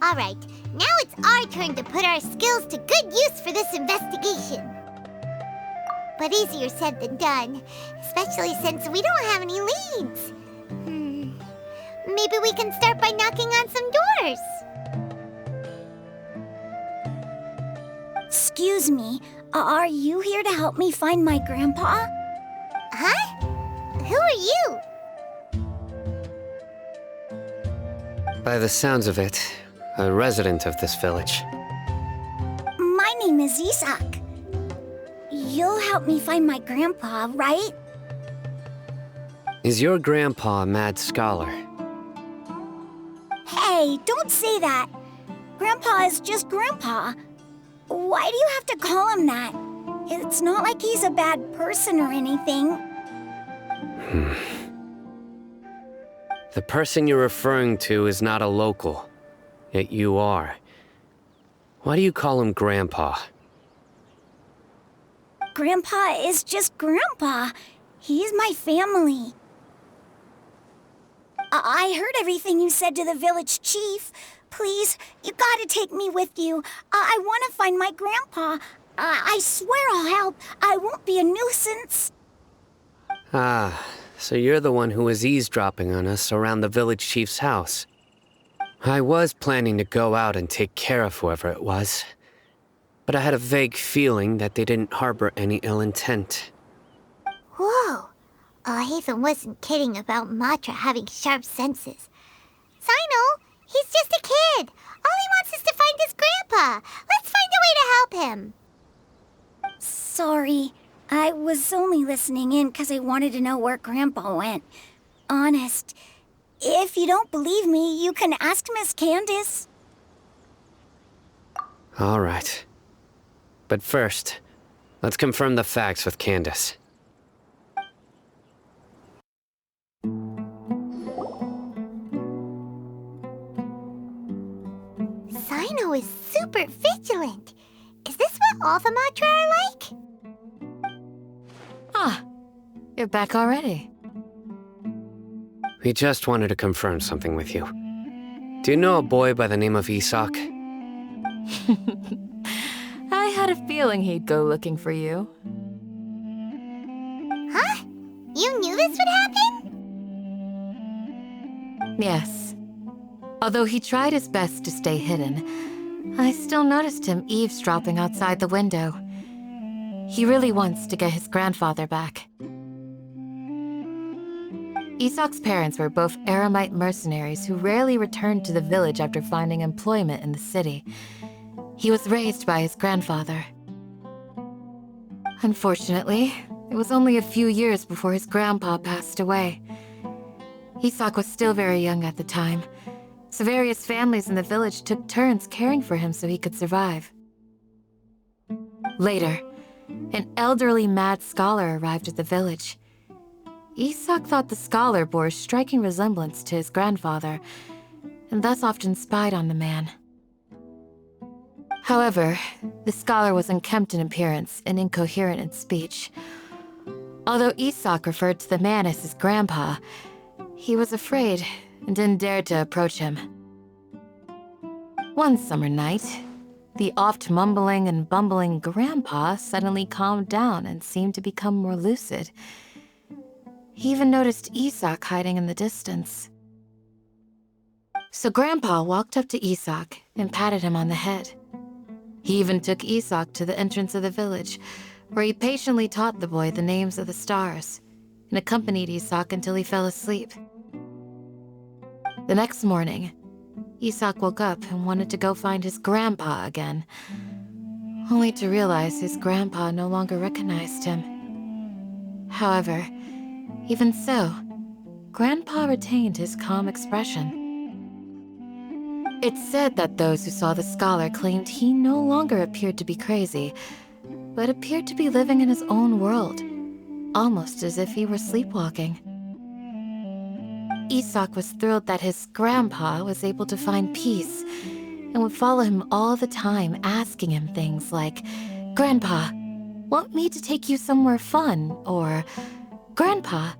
Alright, now it's our turn to put our skills to good use for this investigation. But easier said than done, especially since we don't have any leads. Maybe we can start by knocking on some doors. Excuse me, are you here to help me find my grandpa? Huh? Who are you? By the sounds of it, a resident of this village. My name is Isak. You'll help me find my grandpa, right? Is your grandpa a mad scholar? Hey, don't say that. Grandpa is just Grandpa. Why do you have to call him that? It's not like he's a bad person or anything. The person you're referring to is not a local, yet you are. Why do you call him Grandpa? Grandpa is just Grandpa. He's my family. I heard everything you said to the village chief. Please, you gotta take me with you. I want to find my grandpa. I swear I'll help. I won't be a nuisance. Ah, so you're the one who was eavesdropping on us around the village chief's house. I was planning to go out and take care of whoever it was, but I had a vague feeling that they didn't harbor any ill intent. Whoa. Hatham wasn't kidding about Matra having sharp senses. Sino, he's just a kid. All he wants is to find his grandpa. Let's find a way to help him. Sorry, I was only listening in because I wanted to know where Grandpa went. Honest. If you don't believe me, you can ask Miss Candace. All right. But first, let's confirm the facts with Candace. Sino is super vigilant. Is this what all the Matra are like? Ah, you're back already. We just wanted to confirm something with you. Do you know a boy by the name of Isak? I had a feeling he'd go looking for you. Huh? You knew this would happen? Yes. Although he tried his best to stay hidden, I still noticed him eavesdropping outside the window. He really wants to get his grandfather back. Isak's parents were both Aramite mercenaries who rarely returned to the village after finding employment in the city. He was raised by his grandfather. Unfortunately, it was only a few years before his grandpa passed away. Isak was still very young at the time, so various families in the village took turns caring for him so he could survive. Later, an elderly mad scholar arrived at the village. Isak thought the scholar bore a striking resemblance to his grandfather, and thus often spied on the man. However, the scholar was unkempt in appearance and incoherent in speech. Although Isak referred to the man as his grandpa, he was afraid and didn't dare to approach him. One summer night, the oft mumbling and bumbling grandpa suddenly calmed down and seemed to become more lucid. He even noticed Isak hiding in the distance. So Grandpa walked up to Isak and patted him on the head. He even took Isak to the entrance of the village, where he patiently taught the boy the names of the stars and accompanied Isak until he fell asleep. The next morning, Isak woke up and wanted to go find his grandpa again, only to realize his grandpa no longer recognized him. However, even so, Grandpa retained his calm expression. It's said that those who saw the scholar claimed he no longer appeared to be crazy, but appeared to be living in his own world, almost as if he were sleepwalking. Isak was thrilled that his grandpa was able to find peace and would follow him all the time, asking him things like, "Grandpa, want me to take you somewhere fun?" Or, "Grandpa,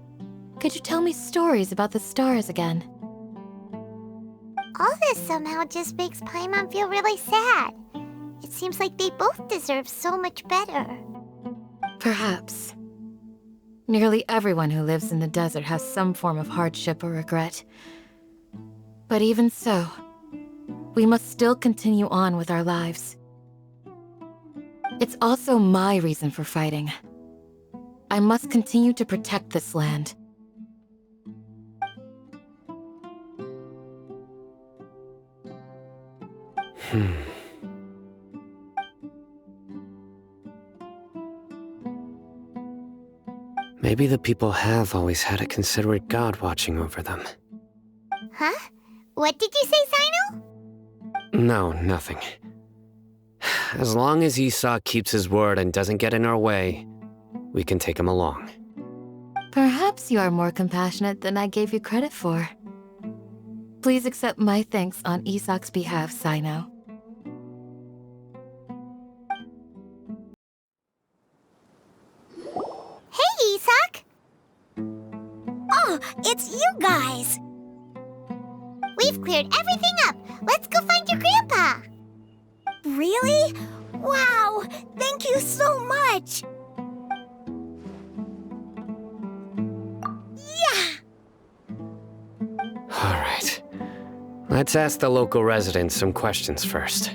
could you tell me stories about the stars again?" All this somehow just makes Paimon feel really sad. It seems like they both deserve so much better. Perhaps. Nearly everyone who lives in the desert has some form of hardship or regret. But even so, we must still continue on with our lives. It's also my reason for fighting. I must continue to protect this land. Maybe the people have always had a considerate god watching over them. Huh? What did you say, Sino? No, nothing. As long as Isak keeps his word and doesn't get in our way, we can take him along. Perhaps you are more compassionate than I gave you credit for. Please accept my thanks on Isak's behalf, Sino. Hey, Isak! Oh, it's you guys! We've cleared everything up. Let's go find your grandpa. Really? Wow! Thank you so much! All right. Let's ask the local residents some questions first.